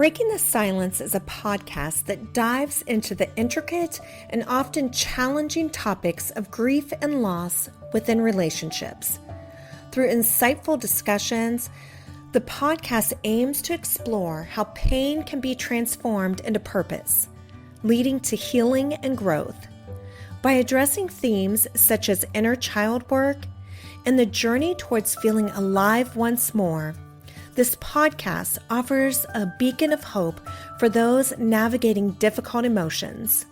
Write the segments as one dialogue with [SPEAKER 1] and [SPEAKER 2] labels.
[SPEAKER 1] Breaking the Silence is a podcast that dives into the intricate and often challenging topics of grief and loss within relationships. Through insightful discussions, the podcast aims to explore how pain can be transformed into purpose, leading to healing and growth. By addressing themes such as inner child work and the journey towards feeling alive once more, this podcast offers a beacon of hope for those navigating difficult emotions.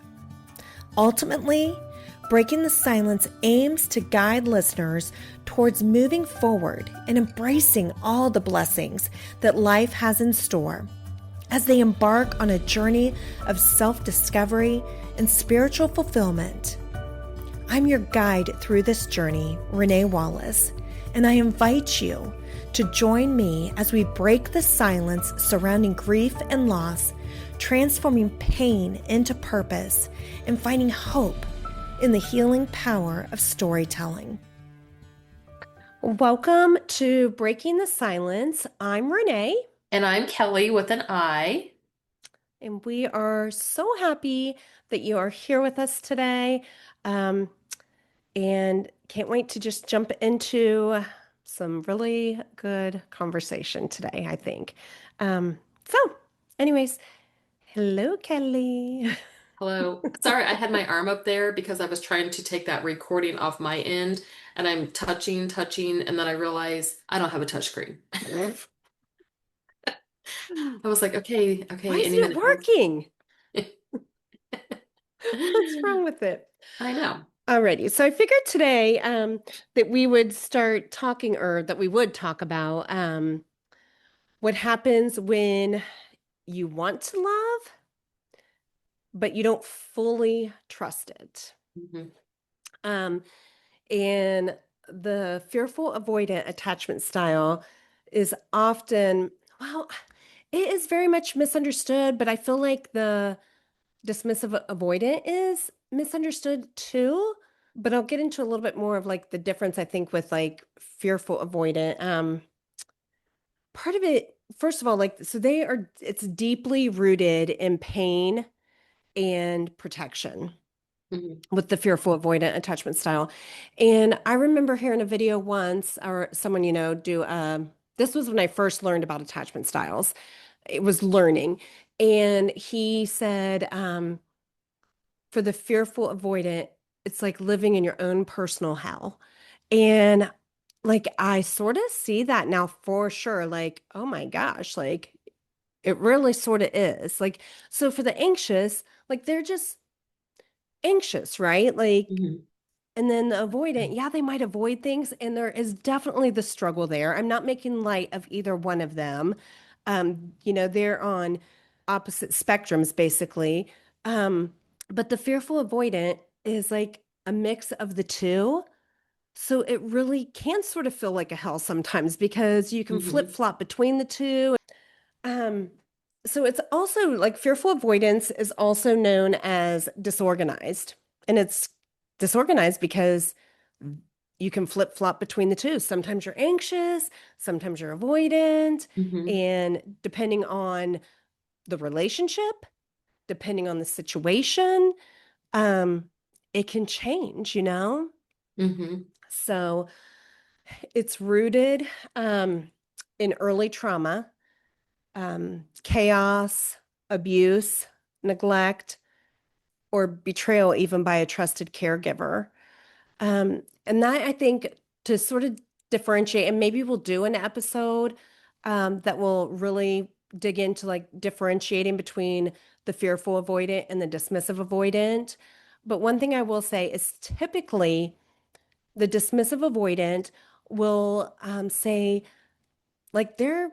[SPEAKER 1] Ultimately, Breaking the Silence aims to guide listeners towards moving forward and embracing all the blessings that life has in store as they embark on a journey of self-discovery and spiritual fulfillment. I'm your guide through this journey, Renee Wallace, and I invite you to join me as we break the silence surrounding grief and loss, transforming pain into purpose and finding hope in the healing power of storytelling. Welcome to Breaking the Silence. I'm Renee.
[SPEAKER 2] And I'm Kelli with an I.
[SPEAKER 1] And we are so happy that you are here with us today. And can't wait to just jump into some really good conversation today, I think. Anyways, hello, Kelli.
[SPEAKER 2] Hello. Sorry, I had my arm up there because I was trying to take that recording off my end and I'm touching, and then I realized I don't have a touch screen. I was like, okay,
[SPEAKER 1] Why
[SPEAKER 2] any
[SPEAKER 1] isn't it
[SPEAKER 2] minute.
[SPEAKER 1] working? What's wrong with it?
[SPEAKER 2] I know.
[SPEAKER 1] Alrighty, so I figured today that we would start talking, or that we would talk about what happens when you want to love, but you don't fully trust it.
[SPEAKER 2] Mm-hmm.
[SPEAKER 1] And the fearful avoidant attachment style is often, well, it is very much misunderstood, but I feel like the dismissive avoidant is misunderstood too. But I'll get into a little bit more of like the difference, I think, with like fearful avoidant. Part of it, first of all, like, so it's deeply rooted in pain and protection with the fearful avoidant attachment style. And I remember hearing a video once, or someone, do, this was when I first learned about attachment styles. It was learning. And he said, for the fearful avoidant, it's like living in your own personal hell. And like, I sort of see that now for sure. Like, oh my gosh, like it really sort of is. Like, so for the anxious, like they're just anxious, right? Like,
[SPEAKER 2] Mm-hmm.
[SPEAKER 1] and then the avoidant, yeah, they might avoid things, and there is definitely the struggle there. I'm not making light of either one of them. They're on opposite spectrums, basically. But the fearful avoidant is like a mix of the two. So it really can sort of feel like a hell sometimes because you can
[SPEAKER 2] Mm-hmm.
[SPEAKER 1] flip-flop between the two. So it's also like fearful avoidance is also known as disorganized. And it's disorganized because you can flip-flop between the two. Sometimes you're anxious, sometimes you're avoidant,
[SPEAKER 2] Mm-hmm.
[SPEAKER 1] and depending on the relationship, depending on the situation, it can change,
[SPEAKER 2] Mm-hmm.
[SPEAKER 1] So it's rooted in early trauma, chaos, abuse, neglect, or betrayal, even by a trusted caregiver. And that, I think, to sort of differentiate, and maybe we'll do an episode that will really dig into like differentiating between the fearful avoidant and the dismissive avoidant. But one thing I will say is typically the dismissive avoidant will say like they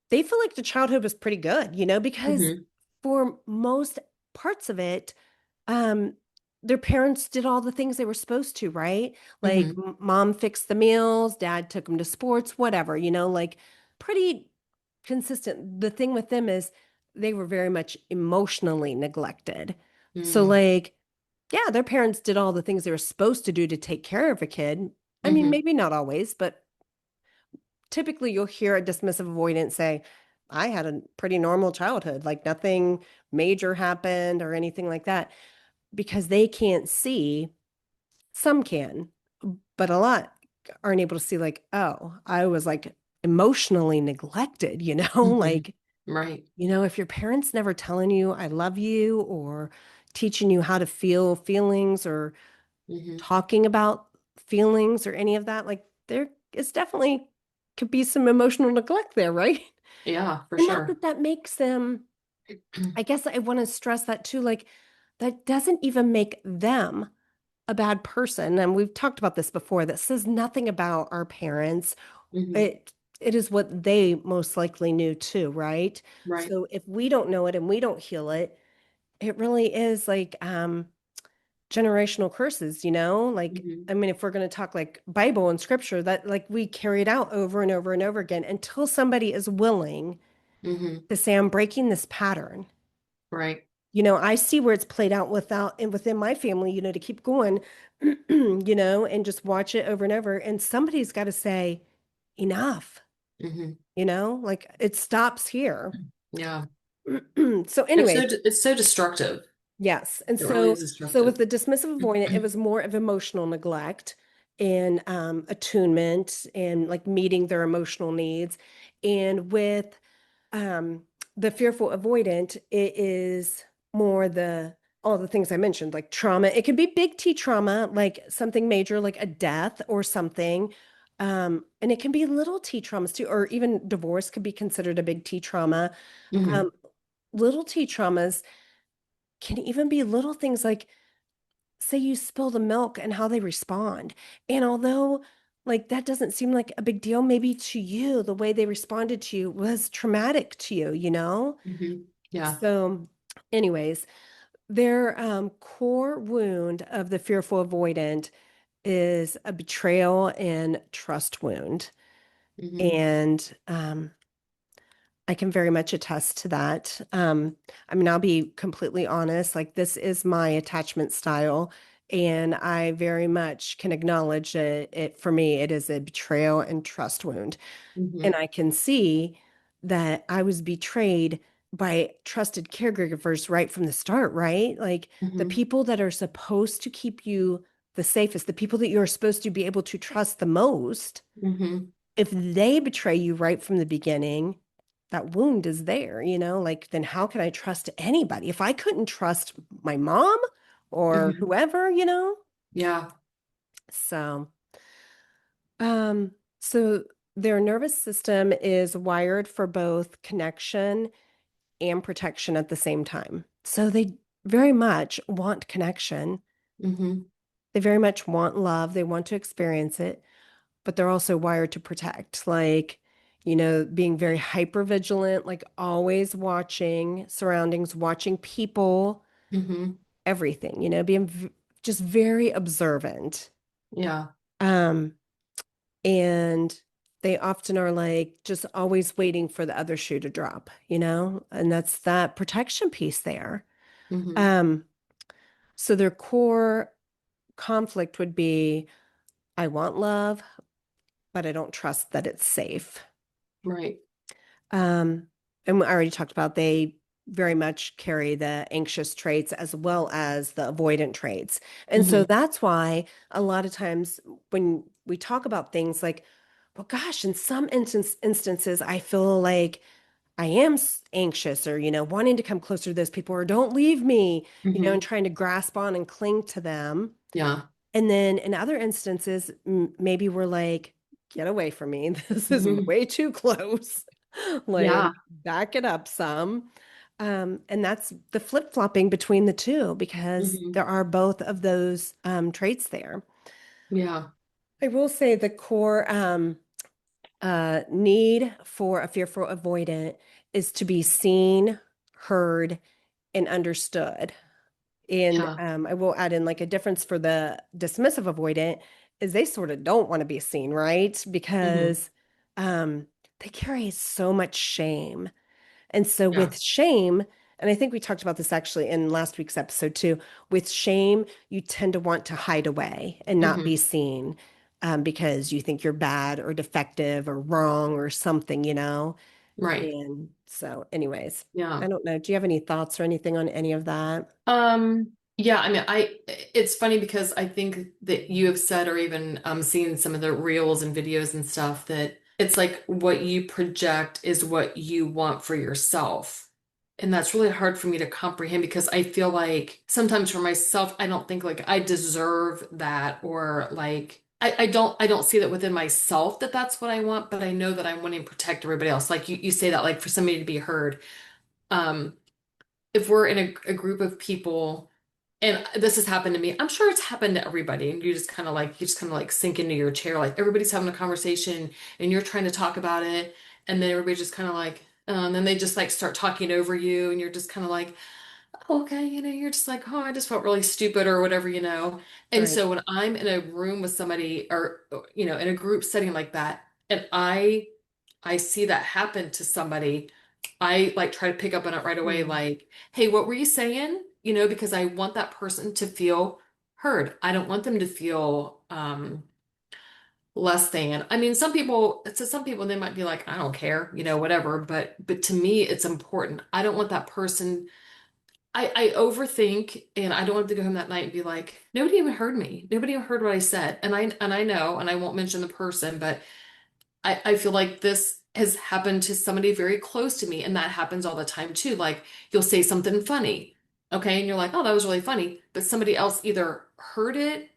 [SPEAKER 1] feel like the childhood was pretty good, because
[SPEAKER 2] Mm-hmm.
[SPEAKER 1] for most parts of it, um, their parents did all the things they were supposed to, right? Like
[SPEAKER 2] Mm-hmm.
[SPEAKER 1] mom fixed the meals, dad took them to sports, whatever, like pretty consistent. The thing with them is they were very much emotionally neglected. So
[SPEAKER 2] Mm-hmm.
[SPEAKER 1] like, yeah, their parents did all the things they were supposed to do to take care of a kid. I mean,
[SPEAKER 2] Mm-hmm.
[SPEAKER 1] maybe not always, but typically you'll hear a dismissive avoidant say,
[SPEAKER 3] I had a pretty normal childhood, like nothing major happened or anything like that because they can't see. Some can, but a lot aren't able to see, like, oh, I was like emotionally neglected,
[SPEAKER 2] Hmm.
[SPEAKER 3] like,
[SPEAKER 2] Right.
[SPEAKER 3] if your parents never telling you I love you or teaching you how to feel feelings or
[SPEAKER 2] Hmm.
[SPEAKER 3] talking about feelings or any of that, like there is definitely could be some emotional neglect there, right?
[SPEAKER 2] Yeah, for
[SPEAKER 3] And not
[SPEAKER 2] sure.
[SPEAKER 3] that that makes them, I guess I want to stress that too, like that doesn't even make them a bad person. And we've talked about this before. That says nothing about our parents.
[SPEAKER 2] Hmm.
[SPEAKER 3] It is what they most likely knew too, right?
[SPEAKER 2] Right.
[SPEAKER 3] So if we don't know it and we don't heal it, it really is like generational curses, Like,
[SPEAKER 2] Hmm.
[SPEAKER 3] I mean, if we're going to talk like Bible and scripture, that like we carry it out over and over and over again until somebody is willing
[SPEAKER 2] Hmm.
[SPEAKER 3] to say, I'm breaking this pattern.
[SPEAKER 2] Right.
[SPEAKER 3] I see where it's played out without and within my family, to keep going, and just watch it over and over. And somebody's got to say, enough,
[SPEAKER 2] Hmm.
[SPEAKER 3] like it stops here.
[SPEAKER 2] Yeah.
[SPEAKER 3] So, anyways,
[SPEAKER 2] It's so destructive.
[SPEAKER 3] yes. And
[SPEAKER 2] It really
[SPEAKER 3] so,
[SPEAKER 2] is
[SPEAKER 3] with
[SPEAKER 2] destructive.
[SPEAKER 3] the dismissive avoidant, it was more of emotional neglect and attunement and like meeting their emotional needs. And with um, the fearful avoidant, it is more all the things I mentioned, like trauma. It can be big T trauma, like something major, like a death or something. And it can be little T traumas too, or even divorce could be considered a big T trauma.
[SPEAKER 2] Hmm.
[SPEAKER 3] Um, little T traumas can even be little things like, say, you spill the milk and how they respond. And although, like, that doesn't seem like a big deal, maybe to you, the way they responded to you was traumatic to you?
[SPEAKER 2] Hmm. Yeah.
[SPEAKER 3] So, anyways, their core wound of the fearful avoidant is a betrayal and trust wound.
[SPEAKER 2] Hmm.
[SPEAKER 3] And I can very much attest to that. I mean, I'll be completely honest, like this is my attachment style, and I very much can acknowledge that for me, it is a betrayal and trust wound. And
[SPEAKER 2] Hmm.
[SPEAKER 3] I can see that I was betrayed by trusted caregivers right from the start, right? Like the
[SPEAKER 2] Hmm.
[SPEAKER 3] people that are supposed to keep you the safest, the people that you're supposed to be able to trust the most,
[SPEAKER 2] Hmm.
[SPEAKER 3] if they betray you right from the beginning, that wound is there, like then how can I trust anybody? If I couldn't trust my mom or
[SPEAKER 2] Hmm.
[SPEAKER 3] whoever.
[SPEAKER 2] Yeah.
[SPEAKER 3] So, um, so their nervous system is wired for both connection and protection at the same time. So they very much want connection.
[SPEAKER 2] Hmm.
[SPEAKER 3] They very much want love. They want to experience it, but they're also wired to protect, like, being very hyper vigilant, like always watching surroundings, watching people,
[SPEAKER 2] Hmm.
[SPEAKER 3] everything, being just very observant.
[SPEAKER 2] Yeah.
[SPEAKER 3] Um, and they often are like just always waiting for the other shoe to drop, and that's that protection piece there.
[SPEAKER 2] Hmm.
[SPEAKER 3] Um, so their core conflict would be, I want love, but I don't trust that it's safe.
[SPEAKER 2] Right.
[SPEAKER 3] Um, and I already talked about they very much carry the anxious traits as well as the avoidant traits. And so
[SPEAKER 2] Hmm.
[SPEAKER 3] that's why a lot of times when we talk about things like, well, gosh, in some instances, I feel like I am anxious or, wanting to come closer to those people or don't leave me, and
[SPEAKER 2] Hmm.
[SPEAKER 3] trying to grasp on and cling to them.
[SPEAKER 2] Yeah.
[SPEAKER 3] And then in other instances, maybe we're like, get away from me. This is
[SPEAKER 2] Hmm.
[SPEAKER 3] way too close. Like,
[SPEAKER 2] Yeah.
[SPEAKER 3] back it up some. And that's the flip-flopping between the two because
[SPEAKER 2] Hmm.
[SPEAKER 3] there are both of those traits there.
[SPEAKER 2] Yeah.
[SPEAKER 3] I will say the core need for a fearful avoidant is to be seen, heard, and understood. And
[SPEAKER 2] Yeah.
[SPEAKER 3] I will add in like a difference for the dismissive avoidant is they sort of don't want to be seen, right?
[SPEAKER 2] Hmm.
[SPEAKER 3] Because um, they carry so much shame. And so
[SPEAKER 2] Yeah.
[SPEAKER 3] with shame, and I think we talked about this actually in last week's episode too, with shame, you tend to want to hide away and not be
[SPEAKER 2] Hmm.
[SPEAKER 3] seen because you think you're bad or defective or wrong or something.
[SPEAKER 2] Right.
[SPEAKER 3] And so, anyways,
[SPEAKER 2] Yeah.
[SPEAKER 3] I don't know. Do you have any thoughts or anything on any of that?
[SPEAKER 2] Yeah, I mean, it's funny because I think that you have said, or even seen some of the reels and videos and stuff, that it's like what you project is what you want for yourself. And that's really hard for me to comprehend because I feel like sometimes for myself, I don't think like I deserve that, or like I don't see that within myself that that's what I want, but I know that I'm wanting to protect everybody else. Like you say that like for somebody to be heard. Um, if we're in a group of people, and this has happened to me, I'm sure it's happened to everybody, and you just kind of like sink into your chair, like everybody's having a conversation and you're trying to talk about it, and then everybody just kind of like, and then they just like start talking over you, and you're just kind of like, "Oh, okay, you're just like, oh, I just felt really stupid or whatever. And
[SPEAKER 3] Right.
[SPEAKER 2] so when I'm in a room with somebody or, in a group setting like that, and I see that happen to somebody, I like try to pick up on it right away,
[SPEAKER 3] Mm.
[SPEAKER 2] like, hey, what were you saying? Because I want that person to feel heard. I don't want them to feel less than. I mean, some people they might be like, I don't care, whatever, but to me it's important. I don't want that person. I overthink, and I don't want to go home that night and be like, nobody even heard me. Nobody even heard what I said. And I know, and I won't mention the person, but I feel like this has happened to somebody very close to me, and that happens all the time too. Like you'll say something funny, okay, and you're like, oh, that was really funny, but somebody else either heard it,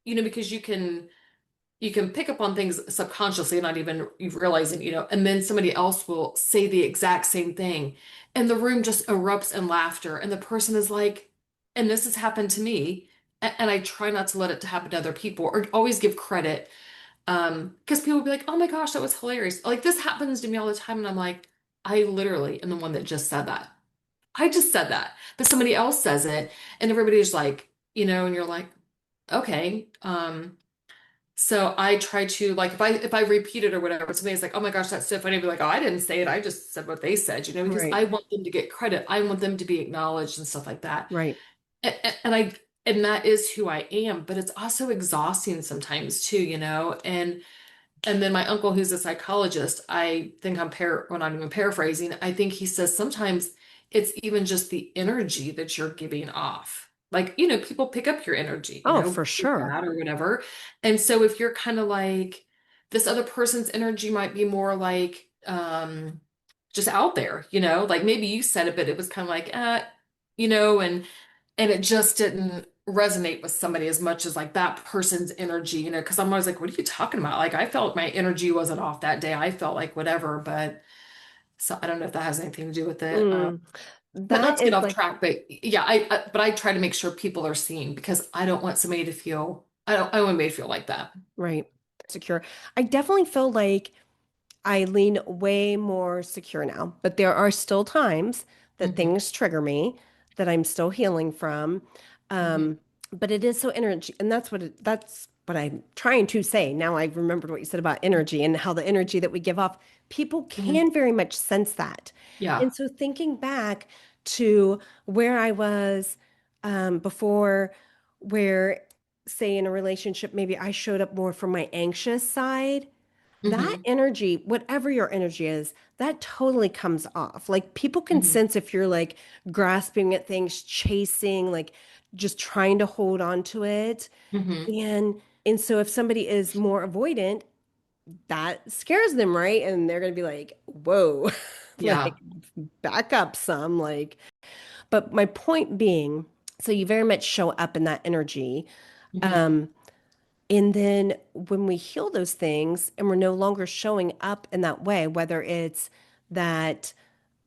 [SPEAKER 2] because you can pick up on things subconsciously, not even you realizing, and then somebody else will say the exact same thing, and the room just erupts in laughter, and the person is like, and this has happened to me, and I try not to let it to happen to other people, or always give credit, because people will be like, oh my gosh, that was hilarious. Like this happens to me all the time, and I'm like, I literally am the one that just said that. I just said that, but somebody else says it, and everybody's like, and you're like, okay. So I try to like if I repeat it or whatever, somebody's like, "Oh my gosh, that's so funny." I'd be like, "Oh, I didn't say it. I just said what they said," because
[SPEAKER 3] Right.
[SPEAKER 2] I want them to get credit. I want them to be acknowledged and stuff like that.
[SPEAKER 3] Right.
[SPEAKER 2] And that is who I am, but it's also exhausting sometimes too. And then my uncle, who's a psychologist, I think well, not even paraphrasing, I think he says sometimes it's even just the energy that you're giving off. Like, people pick up your energy,
[SPEAKER 3] Oh, for
[SPEAKER 2] good,
[SPEAKER 3] sure.
[SPEAKER 2] bad, or whatever. And so if you're kind of like, this other person's energy might be more like, just out there, like maybe you said it, but it was kind of like, and it just didn't resonate with somebody as much as like that person's energy, because I'm always like, what are you talking about? Like I felt my energy wasn't off that day. I felt like whatever, but so I don't know if that has anything to do with it.
[SPEAKER 3] Mm.
[SPEAKER 2] But
[SPEAKER 3] That
[SPEAKER 2] not to get
[SPEAKER 3] is
[SPEAKER 2] off
[SPEAKER 3] like,
[SPEAKER 2] track, but yeah, but I try to make sure people are seen because I don't want somebody to feel, I don't want anybody to feel like that.
[SPEAKER 3] right. Secure. I definitely feel like I lean way more secure now, but there are still times that
[SPEAKER 2] Hmm.
[SPEAKER 3] things trigger me that I'm still healing from.
[SPEAKER 2] Hmm.
[SPEAKER 3] But it is so energy, and that's what I'm trying to say. Now I remembered what you said about energy and how the energy that we give off, people
[SPEAKER 2] Hmm.
[SPEAKER 3] can very much sense that.
[SPEAKER 2] Yeah.
[SPEAKER 3] And so thinking back to where I was before, where say in a relationship, maybe I showed up more from my anxious side, that
[SPEAKER 2] Hmm.
[SPEAKER 3] energy, whatever your energy is, that totally comes off. Like people can
[SPEAKER 2] Hmm.
[SPEAKER 3] sense if you're like grasping at things, chasing, like just trying to hold on to it.
[SPEAKER 2] Hmm.
[SPEAKER 3] And so if somebody is more avoidant, that scares them, right? And they're gonna be like, whoa,
[SPEAKER 2] Yeah.
[SPEAKER 3] like back up some, like, but my point being, so you very much show up in that energy.
[SPEAKER 2] Hmm.
[SPEAKER 3] Um, and then when we heal those things and we're no longer showing up in that way, whether it's that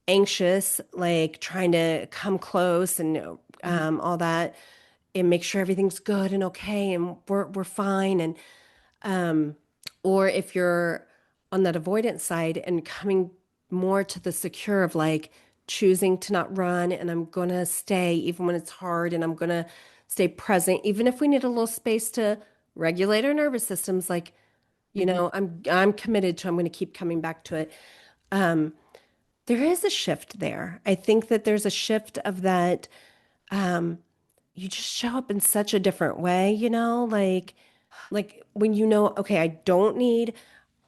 [SPEAKER 3] anxious, like trying to come close and
[SPEAKER 2] Hmm.
[SPEAKER 3] all that, and make sure everything's good and okay and we're fine, and um, or if you're on that avoidance side and coming more to the secure of like choosing to not run and I'm gonna stay even when it's hard and I'm gonna stay present, even if we need a little space to regulate our nervous systems, like,
[SPEAKER 2] Hmm.
[SPEAKER 3] I'm committed to, I'm gonna keep coming back to it. Um, there is a shift there. I think that there's a shift of that. Um, you just show up in such a different way, like when okay, I don't need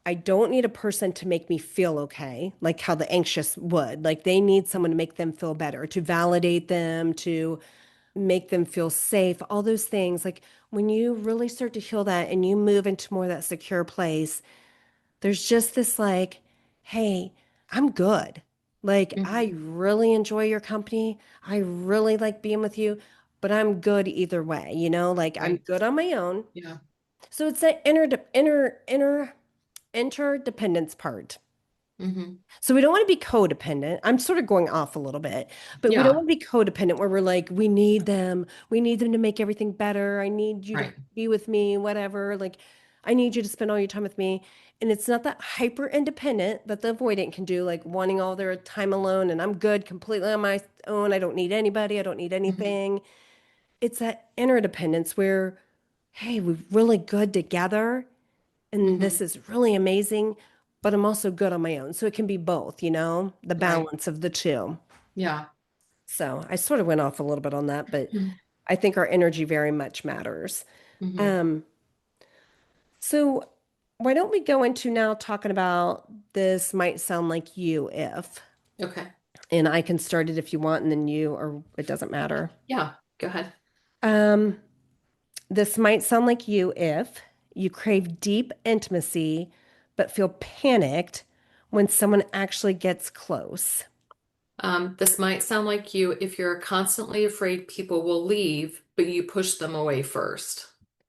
[SPEAKER 3] I don't need a person to make me feel okay, like how the anxious would. Like they need someone to make them feel better, to validate them, to make them feel safe, all those things. Like when you really start to heal that and you move into more of that secure place, there's just this like, hey, I'm good. Like
[SPEAKER 2] Hmm.
[SPEAKER 3] I really enjoy your company. I really like being with you, but I'm good either way, like I'm
[SPEAKER 2] Right.
[SPEAKER 3] good on my own.
[SPEAKER 2] Yeah.
[SPEAKER 3] So it's that inner interdependence part.
[SPEAKER 2] Hmm.
[SPEAKER 3] So we don't want to be codependent. I'm sort of going off a little bit, but we don't
[SPEAKER 2] Yeah.
[SPEAKER 3] want to be codependent where we're like, we need them. We need them to make everything better. I need you to
[SPEAKER 2] Right.
[SPEAKER 3] be with me, whatever. Like, I need you to spend all your time with me. And it's not that hyper independent that the avoidant can do, like wanting all their time alone and I'm good completely on my own. I don't need anybody. I don't need
[SPEAKER 2] Hmm.
[SPEAKER 3] anything. It's that interdependence where, hey, we're really good together and
[SPEAKER 2] Hmm.
[SPEAKER 3] this is really amazing, but I'm also good on my own. So it can be both, the
[SPEAKER 2] Right.
[SPEAKER 3] balance of the two.
[SPEAKER 2] Yeah.
[SPEAKER 3] So I sort of went off a little bit on that, but
[SPEAKER 2] Hmm.
[SPEAKER 3] I think our energy very much matters.
[SPEAKER 2] Hmm.
[SPEAKER 3] Um, so why don't we go into now talking about this might sound like you if,
[SPEAKER 2] Okay.
[SPEAKER 3] and I can start it if you want, and then you, or it doesn't matter.
[SPEAKER 2] Yeah. Go ahead.
[SPEAKER 3] Um, this might sound like you if you crave deep intimacy, but feel panicked when someone actually gets close.
[SPEAKER 2] This might sound like you if you're constantly afraid people will leave, but you push them away first.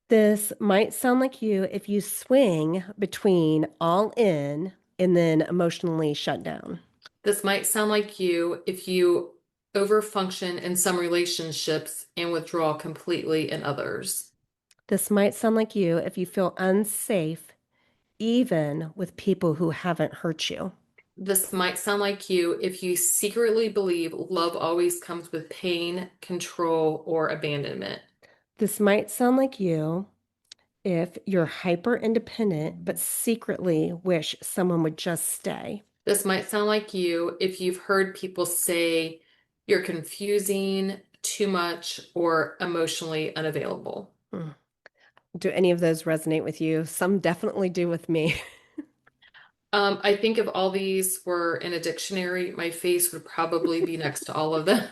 [SPEAKER 3] This might sound like you if you swing between all in and then emotionally shut down.
[SPEAKER 2] This might sound like you if you overfunction in some relationships and withdraw completely in others.
[SPEAKER 3] This might sound like you if you feel unsafe even with people who haven't hurt you.
[SPEAKER 2] This might sound like you if you secretly believe love always comes with pain, control, or abandonment.
[SPEAKER 3] This might sound like you if you're hyper independent but secretly wish someone would just stay.
[SPEAKER 2] This might sound like you if you've heard people say you're confusing, too much, or emotionally unavailable.
[SPEAKER 3] Hmm. Do any of those resonate with you? Some definitely do with me.
[SPEAKER 2] I think if all these were in a dictionary, my face would probably be next to all of them.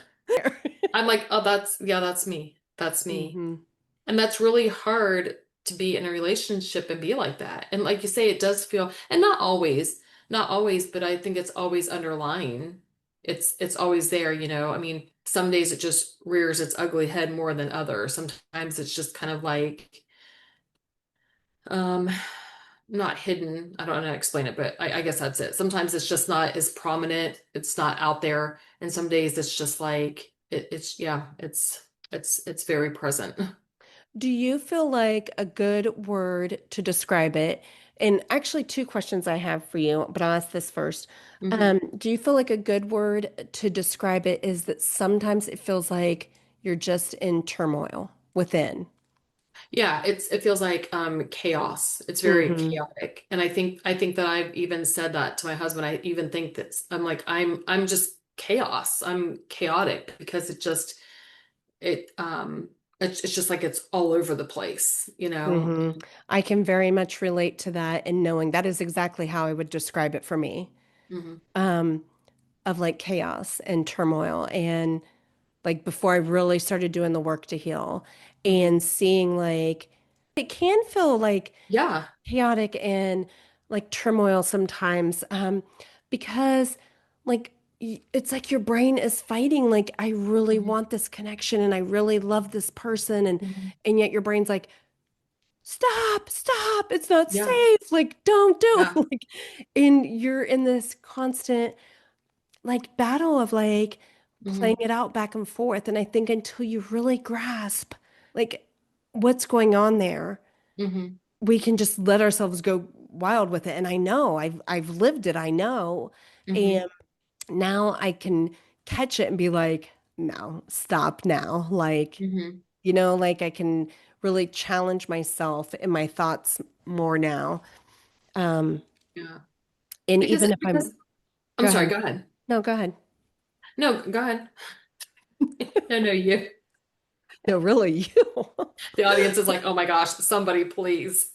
[SPEAKER 2] I'm like, oh, yeah, that's me. That's me.
[SPEAKER 3] hmm
[SPEAKER 2] And that's really hard to be in a relationship and be like that. And like you say, it does feel, and not always, but I think it's always underlying. It's always there, you know. I mean, some days it just rears its ugly head more than others. Sometimes it's just kind of like, um, not hidden. I don't know how to explain it, but I guess that's it. Sometimes it's just not as prominent. It's not out there. And some days it's just like it's yeah, it's very present.
[SPEAKER 3] Do you feel like a good word to describe it? And actually, two questions I have for you, but I'll ask this first.
[SPEAKER 2] Hmm.
[SPEAKER 3] Do you feel like a good word to describe it is that sometimes it feels like you're just in turmoil within?
[SPEAKER 2] Yeah, it feels like chaos. It's very
[SPEAKER 3] hmm
[SPEAKER 2] chaotic. And I think that I've even said that to my husband. I even think that I'm like I'm just chaos. I'm chaotic because it's just like it's all over the place, you know.
[SPEAKER 3] hmm I can very much relate to that and knowing that is exactly how I would describe it for me.
[SPEAKER 2] Hmm.
[SPEAKER 3] Um, of like chaos and turmoil and like before I really started doing the work to heal
[SPEAKER 2] Hmm.
[SPEAKER 3] and seeing like it can feel like
[SPEAKER 2] Yeah.
[SPEAKER 3] chaotic and like turmoil sometimes because like it's like your brain is fighting like I really
[SPEAKER 2] Hmm.
[SPEAKER 3] want this connection and I really love this person
[SPEAKER 2] Hmm.
[SPEAKER 3] and yet your brain's like stop it's not
[SPEAKER 2] Yeah.
[SPEAKER 3] safe like don't do it
[SPEAKER 2] Yeah.
[SPEAKER 3] like and you're in this constant like battle of like playing
[SPEAKER 2] Hmm.
[SPEAKER 3] it out back and forth. And I think until you really grasp like what's going on there,
[SPEAKER 2] Hmm.
[SPEAKER 3] we can just let ourselves go wild with it. And I know I've lived it, I know.
[SPEAKER 2] Hmm.
[SPEAKER 3] And now I can catch it and be like, no, stop now. Like,
[SPEAKER 2] Hmm.
[SPEAKER 3] like I can really challenge myself and my thoughts more now. Um,
[SPEAKER 2] Yeah.
[SPEAKER 3] and
[SPEAKER 2] Because
[SPEAKER 3] even if I'm,
[SPEAKER 2] because I'm
[SPEAKER 3] go
[SPEAKER 2] sorry,
[SPEAKER 3] ahead.
[SPEAKER 2] go ahead.
[SPEAKER 3] No, go ahead.
[SPEAKER 2] No, go ahead. No, no, you.
[SPEAKER 3] No, really, you.
[SPEAKER 2] The audience is like, oh my gosh, somebody please.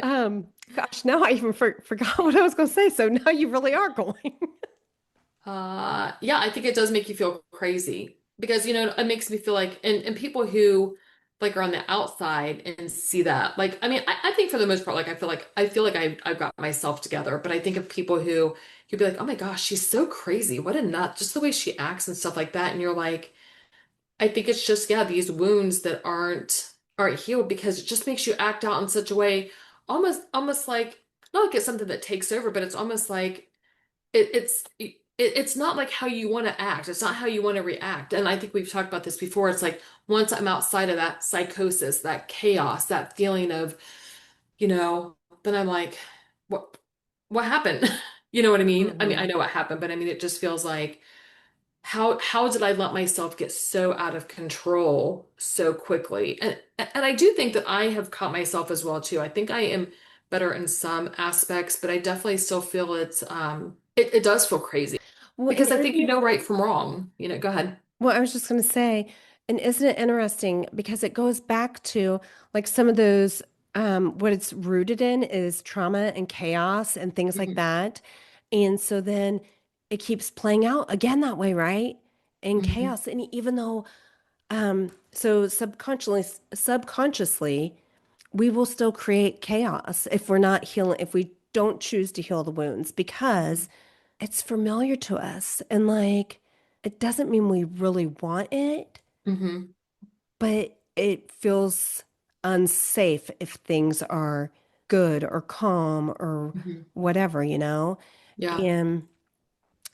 [SPEAKER 3] Um, Gosh, now I even forgot what I was going to say. So now you really are going.
[SPEAKER 2] Yeah, I think it does make you feel crazy because, it makes me feel like, and people who like are on the outside and see that, like, I mean, I think for the most part, like, I feel like I've got myself together, but I think of people who you'd be like, oh my gosh, she's so crazy. What a nut, just the way she acts and stuff like that. And you're like, I think it's just, yeah, these wounds that aren't healed because it just makes you act out in such a way, almost like, not like it's something that takes over, but it's almost like it's not like how you want to act. It's not how you want to react. And I think we've talked about this before. It's like once I'm outside of that psychosis, that chaos, that feeling of, you know, then I'm like, what what happened? You know what I mean? I mean, I
[SPEAKER 3] Mhm.
[SPEAKER 2] know what happened, but I mean it just feels like how did I let myself get so out of control so quickly? And I do think that I have caught myself as well too. I think I am better in some aspects, but I definitely still feel it does feel crazy
[SPEAKER 3] Well, and
[SPEAKER 2] because I think you know right from wrong. Go ahead.
[SPEAKER 3] well, I was just going to say, and isn't it interesting because it goes back to like some of those, what it's rooted in is trauma and chaos and things like
[SPEAKER 2] Hmm.
[SPEAKER 3] that. And so then it keeps playing out again that way, right? In
[SPEAKER 2] Hmm.
[SPEAKER 3] chaos. And even though, so subconsciously, we will still create chaos if we're not healing, if we don't choose to heal the wounds because it's familiar to us. And like, it doesn't mean we really want it,
[SPEAKER 2] Hmm.
[SPEAKER 3] but it feels unsafe if things are good or calm or
[SPEAKER 2] Hmm.
[SPEAKER 3] whatever, you know?
[SPEAKER 2] Yeah.
[SPEAKER 3] And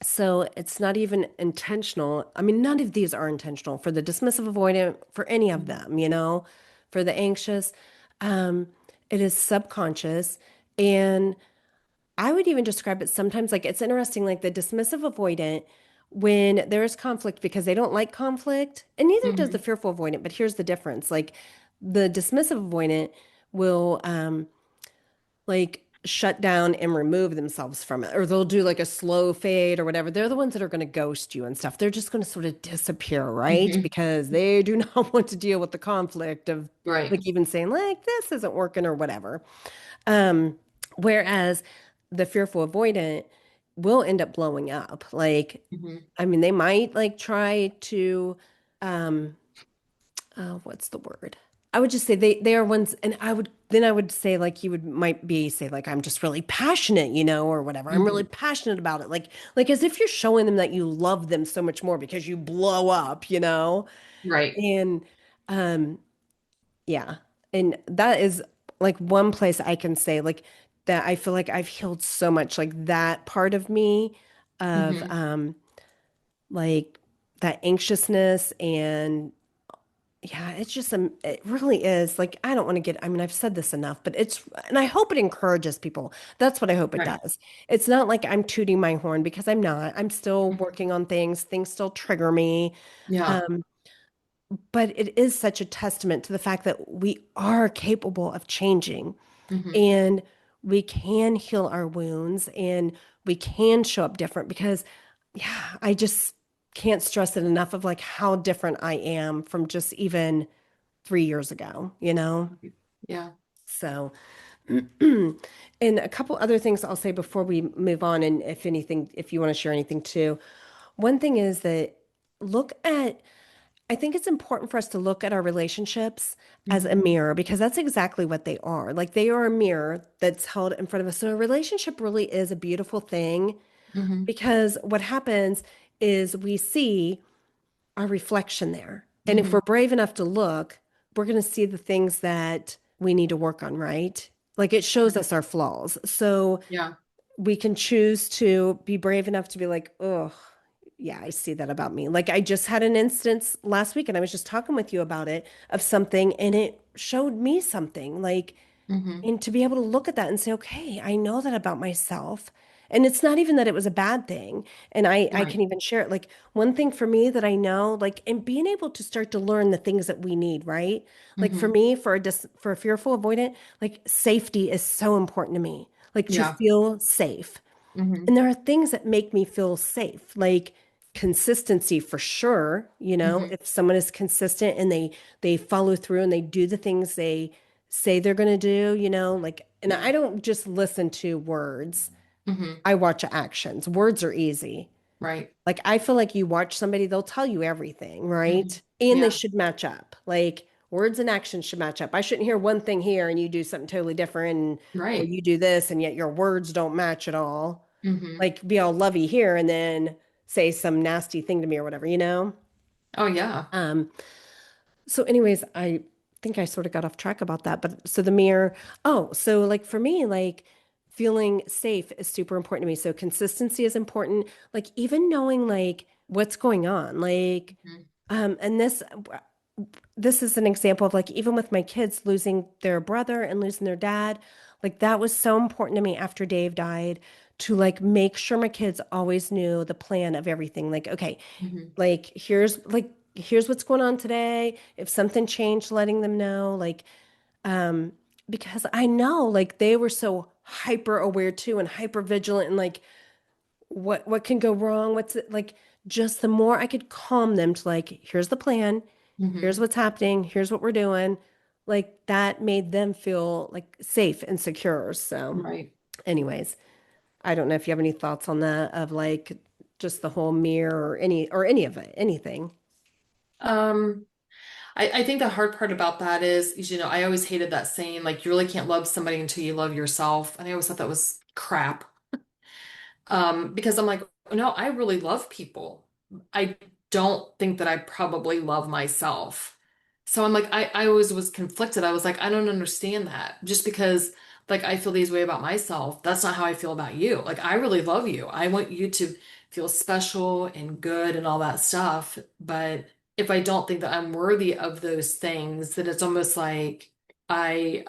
[SPEAKER 3] so it's not even intentional. I mean, none of these are intentional for the dismissive avoidant, for any of
[SPEAKER 2] Hmm.
[SPEAKER 3] them, you know, for the anxious. Um, it is subconscious. And I would even describe it sometimes like it's interesting, like the dismissive avoidant, when there's conflict because they don't like conflict, and neither does the
[SPEAKER 2] Hmm.
[SPEAKER 3] fearful avoidant, but here's the difference. Like the dismissive avoidant will like shut down and remove themselves from it, or they'll do like a slow fade or whatever. They're the ones that are going to ghost you and stuff. They're just going to sort of disappear, right?
[SPEAKER 2] Hmm.
[SPEAKER 3] Because they do not want to deal with the conflict of
[SPEAKER 2] Right.
[SPEAKER 3] like even saying like this isn't working or whatever. Um, Whereas the fearful avoidant will end up blowing up. Like,
[SPEAKER 2] Hmm.
[SPEAKER 3] I mean, they might like try to, um, what's the word? I would just say they are ones, and I would say like you would might be say like I'm just really passionate, you know, or whatever. I'm really
[SPEAKER 2] Hmm.
[SPEAKER 3] passionate about it, like as if you're showing them that you love them so much more because you blow up, you know,
[SPEAKER 2] Right.
[SPEAKER 3] and um, yeah. And that is like one place I can say like that I feel like I've healed so much like that part of me of
[SPEAKER 2] Hmm.
[SPEAKER 3] like that anxiousness and yeah, it's just it really is like I don't want to get I mean I've said this enough, but it's and I hope it encourages people. That's what I hope it
[SPEAKER 2] Right.
[SPEAKER 3] does. It's not like I'm tooting my horn because I'm not. I'm still
[SPEAKER 2] Hmm.
[SPEAKER 3] working on things. Things still trigger me.
[SPEAKER 2] Yeah.
[SPEAKER 3] Um, but it is such a testament to the fact that we are capable of changing
[SPEAKER 2] Hmm.
[SPEAKER 3] and we can heal our wounds and we can show up different because, yeah, I just can't stress it enough of like how different I am from just even 3 years ago, you know?
[SPEAKER 2] Yeah.
[SPEAKER 3] So, and a couple other things I'll say before we move on, and if anything, if you want to share anything too. One thing is that look at I think it's important for us to look at our relationships as a
[SPEAKER 2] Hmm.
[SPEAKER 3] mirror because that's exactly what they are. Like they are a mirror that's held in front of us. So a relationship really is a beautiful thing
[SPEAKER 2] Hmm.
[SPEAKER 3] because what happens is we see our reflection there. And if
[SPEAKER 2] Hmm.
[SPEAKER 3] we're brave enough to look, we're going to see the things that we need to work on, right? Like it shows
[SPEAKER 2] Right.
[SPEAKER 3] us our flaws. So
[SPEAKER 2] Yeah.
[SPEAKER 3] we can choose to be brave enough to be like, oh, yeah, I see that about me. Like I just had an instance last week and I was just talking with you about it of something and it showed me something like,
[SPEAKER 2] Hmm.
[SPEAKER 3] and to be able to look at that and say, okay, I know that about myself. And it's not even that it was a bad thing. And I
[SPEAKER 2] Right.
[SPEAKER 3] can even share it. Like one thing for me that I know, like, and being able to start to learn the things that we need, right? Like for
[SPEAKER 2] Hmm.
[SPEAKER 3] me, for a fearful avoidant, like safety is so important to me, like to
[SPEAKER 2] Yeah.
[SPEAKER 3] feel safe.
[SPEAKER 2] Hmm.
[SPEAKER 3] And there are things that make me feel safe, like consistency for sure. You know,
[SPEAKER 2] Hmm.
[SPEAKER 3] if someone is consistent and they follow through and they do the things they say they're going to do, like, and
[SPEAKER 2] Yeah.
[SPEAKER 3] I don't just listen to words.
[SPEAKER 2] Hmm.
[SPEAKER 3] I watch actions. Words are easy.
[SPEAKER 2] Right.
[SPEAKER 3] Like I feel like you watch somebody, they'll tell you everything,
[SPEAKER 2] Hmm.
[SPEAKER 3] right? And they
[SPEAKER 2] Yeah.
[SPEAKER 3] should match up. Like words and actions should match up. I shouldn't hear one thing here and you do something totally different, or
[SPEAKER 2] Right.
[SPEAKER 3] you do this and yet your words don't match at all.
[SPEAKER 2] Hmm.
[SPEAKER 3] Like be all lovey here and then say some nasty thing to me or whatever, you know?
[SPEAKER 2] Oh, yeah.
[SPEAKER 3] Um, so anyways, I think I sort of got off track about that. But so the mirror, oh, so like for me, like feeling safe is super important to me. So consistency is important. Like even knowing like what's going on. Like,
[SPEAKER 2] Mhm.
[SPEAKER 3] and this is an example of like even with my kids losing their brother and losing their dad, like that was so important to me after Dave died to like make sure my kids always knew the plan of everything. Like, okay,
[SPEAKER 2] Mhm.
[SPEAKER 3] like here's what's going on today. If something changed, letting them know. Um, because I know like they were so hyper aware too and hyper vigilant and like what can go wrong? What's it like just the more I could calm them to like, here's the plan, here's
[SPEAKER 2] Mhm.
[SPEAKER 3] what's happening, here's what we're doing. Like that made them feel like safe and secure. So,
[SPEAKER 2] Right.
[SPEAKER 3] anyways, I don't know if you have any thoughts on that of like just the whole mirror or any of it, anything.
[SPEAKER 2] Um, I think the hard part about that is, I always hated that saying, like, you really can't love somebody until you love yourself. And I always thought that was crap. Because I'm like, no, I really love people. I don't think that I probably love myself. So I'm like, I always was conflicted. I was like, I don't understand that. Just because like I feel these way about myself, that's not how I feel about you. Like I really love you. I want you to feel special and good and all that stuff. But if I don't think that I'm worthy of those things, then it's almost like I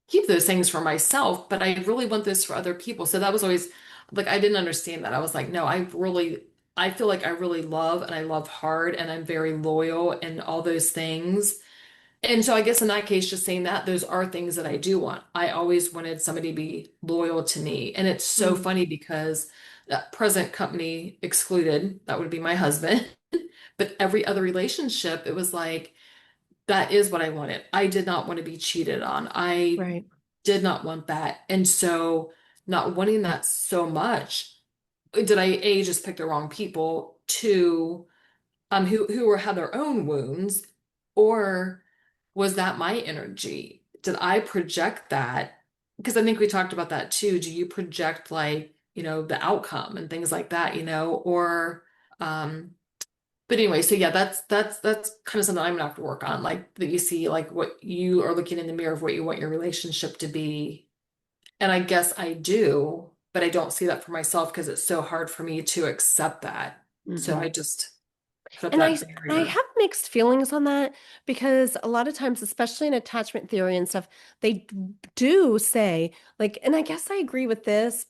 [SPEAKER 2] keep those things for myself, but I really want those for other people. So that was always like I didn't understand that. I was like, no, I feel like I really love and I love hard and I'm very loyal and all those things. And so I guess in that case, just saying that, those are things that I do want. I always wanted somebody to be loyal to me. And it's so
[SPEAKER 3] Mm,
[SPEAKER 2] funny because that present company excluded, that would be my husband. But every other relationship, it was like, that is what I wanted. I did not want to be cheated on. I
[SPEAKER 3] right.
[SPEAKER 2] did not want that. And so, not wanting that so much, did I A, just pick the wrong people, two, who were had their own wounds, or was that my energy? Did I project that? Because I think we talked about that too. Do you project like, the outcome and things like that, or um but anyway, so yeah, that's kind of something I'm gonna have to work on, like that you see like what you are looking in the mirror of what you want your relationship to be. And I guess I do, but I don't see that for myself because it's so hard for me to accept that. So
[SPEAKER 3] Hmm.
[SPEAKER 2] I just put up
[SPEAKER 3] And I
[SPEAKER 2] that
[SPEAKER 3] and I
[SPEAKER 2] barrier.
[SPEAKER 3] have mixed feelings on that because a lot of times, especially in attachment theory and stuff, they do say like, and I guess I agree with this,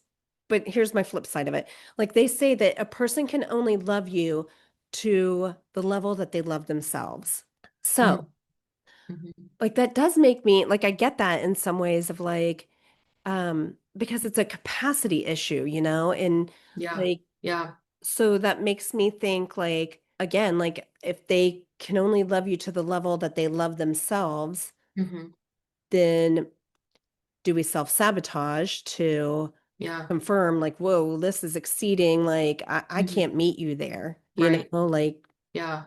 [SPEAKER 3] but here's my flip side of it. Like they say that a person can only love you to the level that they love themselves. So,
[SPEAKER 2] Mm, mhm.
[SPEAKER 3] like that does make me like I get that in some ways of like because it's a capacity issue, and
[SPEAKER 2] Yeah.
[SPEAKER 3] like
[SPEAKER 2] Yeah.
[SPEAKER 3] so that makes me think like again, like if they can only love you to the level that they love themselves,
[SPEAKER 2] Hmm.
[SPEAKER 3] then do we self-sabotage to
[SPEAKER 2] Yeah.
[SPEAKER 3] confirm like, whoa, this is exceeding, like I
[SPEAKER 2] Hmm.
[SPEAKER 3] can't meet you there,
[SPEAKER 2] Right.
[SPEAKER 3] like
[SPEAKER 2] Yeah.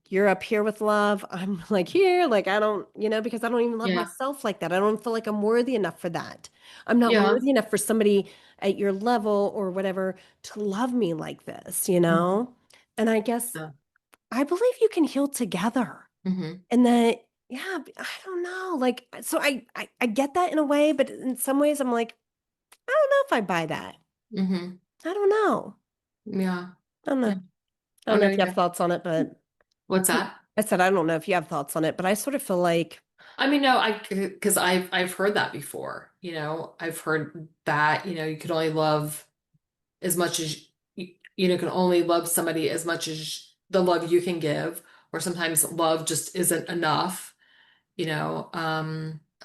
[SPEAKER 3] you're up here with love. I'm like here, like I don't, because I don't even love
[SPEAKER 2] Yeah.
[SPEAKER 3] myself like that. I don't feel like I'm worthy enough for that. I'm not
[SPEAKER 2] Yeah.
[SPEAKER 3] worthy enough for somebody at your level or whatever to love me like this.
[SPEAKER 2] Hmm.
[SPEAKER 3] And I guess
[SPEAKER 2] Yeah.
[SPEAKER 3] I believe you can heal together.
[SPEAKER 2] Hmm.
[SPEAKER 3] And that, yeah, I don't know. Like, so I get that in a way, but in some ways I'm like, I don't know if I buy that.
[SPEAKER 2] Hmm.
[SPEAKER 3] I don't know.
[SPEAKER 2] Yeah.
[SPEAKER 3] I don't know.
[SPEAKER 2] Yeah.
[SPEAKER 3] I
[SPEAKER 2] Oh
[SPEAKER 3] don't know
[SPEAKER 2] no,
[SPEAKER 3] if you have
[SPEAKER 2] yeah.
[SPEAKER 3] thoughts on it, but
[SPEAKER 2] What's that?
[SPEAKER 3] I said, I don't know if you have thoughts on it, but I sort of feel like,
[SPEAKER 2] I mean, no, because I've heard that before. I've heard that, you can only love as much as can only love somebody as much as the love you can give, or sometimes love just isn't enough.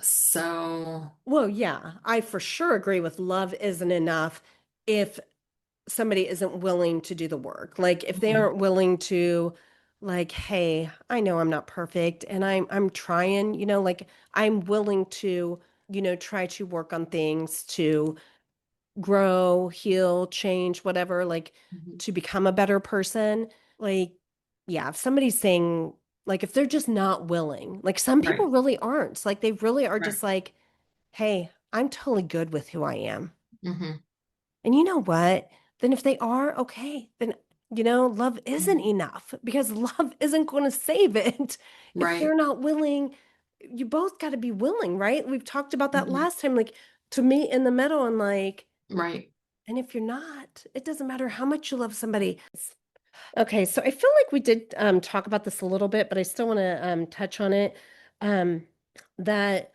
[SPEAKER 2] So
[SPEAKER 3] well, yeah, I for sure agree with love isn't enough if somebody isn't willing to do the work. Like if they
[SPEAKER 2] mhm,
[SPEAKER 3] aren't willing to like, hey, I know I'm not perfect and I'm trying, like I'm willing to, try to work on things to grow, heal, change, whatever, like
[SPEAKER 2] Mhm.
[SPEAKER 3] to become a better person. Like, yeah, if somebody's saying, like, if they're just not willing, like some people
[SPEAKER 2] Right.
[SPEAKER 3] really aren't, like they really are
[SPEAKER 2] Right.
[SPEAKER 3] just like, hey, I'm totally good with who I am.
[SPEAKER 2] Hmm.
[SPEAKER 3] And you know what? Then if they are, okay, then, love isn't enough because love isn't going to save it. If they're
[SPEAKER 2] Right.
[SPEAKER 3] not willing, you both got to be willing, right? We've talked about that
[SPEAKER 2] Hmm.
[SPEAKER 3] last time, like to meet in the middle and like,
[SPEAKER 2] Right.
[SPEAKER 3] and if you're not, it doesn't matter how much you love somebody. Okay, so I feel like we did talk about this a little bit, but I still want to touch on it. Um, that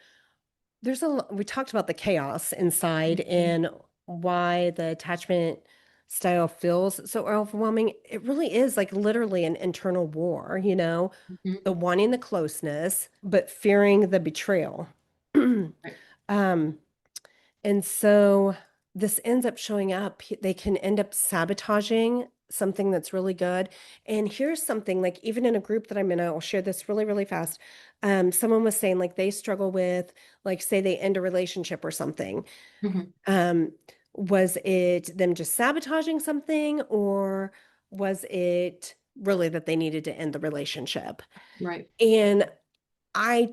[SPEAKER 3] we talked about the chaos inside
[SPEAKER 2] Hmm.
[SPEAKER 3] and why the attachment style feels so overwhelming. It really is like literally an internal war,
[SPEAKER 2] Hmm.
[SPEAKER 3] the wanting the closeness, but fearing the betrayal.
[SPEAKER 2] Right.
[SPEAKER 3] Um, and so this ends up showing up. They can end up sabotaging something that's really good. And here's something like even in a group that I'm in, I'll share this really, really fast. Someone was saying like they struggle with, like, say they end a relationship or something.
[SPEAKER 2] Hmm.
[SPEAKER 3] Um, was it them just sabotaging something, or was it really that they needed to end the relationship?
[SPEAKER 2] Right.
[SPEAKER 3] And I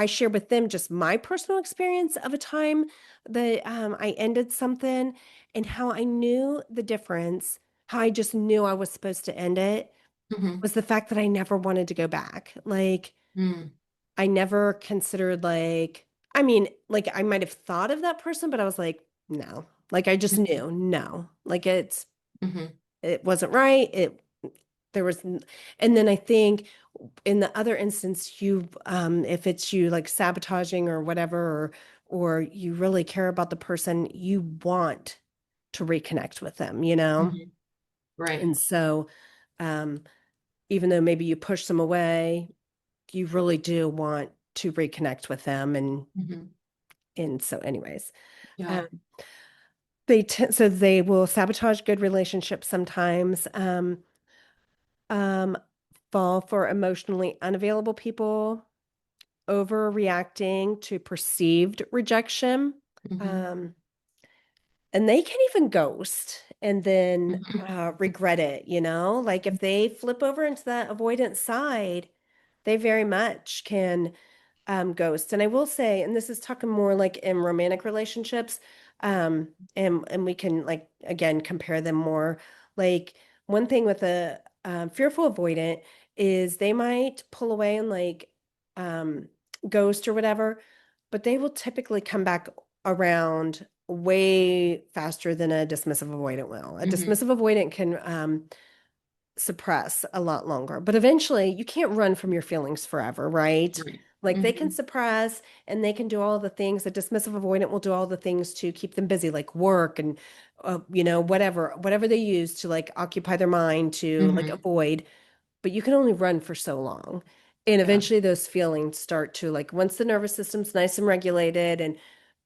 [SPEAKER 3] shared with them just my personal experience of a time that I ended something and how I knew the difference, how I just knew I was supposed to end it
[SPEAKER 2] Hmm.
[SPEAKER 3] was the fact that I never wanted to go back. Like,
[SPEAKER 2] Mm.
[SPEAKER 3] I never considered, like, I mean, like, I might have thought of that person, but I was like, no. Like, I just
[SPEAKER 2] Hmm.
[SPEAKER 3] knew, no. Like,
[SPEAKER 2] Hmm.
[SPEAKER 3] it wasn't right. There was, and then I think in the other instance, if it's you like sabotaging or whatever, or you really care about the person, you want to reconnect with them,
[SPEAKER 2] Hmm. Right.
[SPEAKER 3] And so, um, even though maybe you push them away, you really do want to reconnect with them.
[SPEAKER 2] Hmm.
[SPEAKER 3] And so anyways,
[SPEAKER 2] Yeah.
[SPEAKER 3] um, so they will sabotage good relationships sometimes. Um, fall for emotionally unavailable people, overreacting to perceived rejection.
[SPEAKER 2] Hmm.
[SPEAKER 3] Um, and they can even ghost and then
[SPEAKER 2] Hmm.
[SPEAKER 3] regret it, Like if they flip over into that avoidant side, they very much can ghost. And I will say, and this is talking more like in romantic relationships, and we can like again compare them more. Like one thing with a fearful avoidant is they might pull away and like um, ghost or whatever, but they will typically come back around way faster than a dismissive avoidant will. A
[SPEAKER 2] Hmm.
[SPEAKER 3] dismissive avoidant can suppress a lot longer. But eventually, you can't run from your feelings forever, right?
[SPEAKER 2] Right.
[SPEAKER 3] Like they can
[SPEAKER 2] Hmm.
[SPEAKER 3] suppress and they can do all the things. A dismissive avoidant will do all the things to keep them busy, like work and whatever they use to like occupy their mind to like
[SPEAKER 2] Hmm.
[SPEAKER 3] avoid. But you can only run for so long. And
[SPEAKER 2] Yeah.
[SPEAKER 3] eventually those feelings start to like once the nervous system's nice and regulated and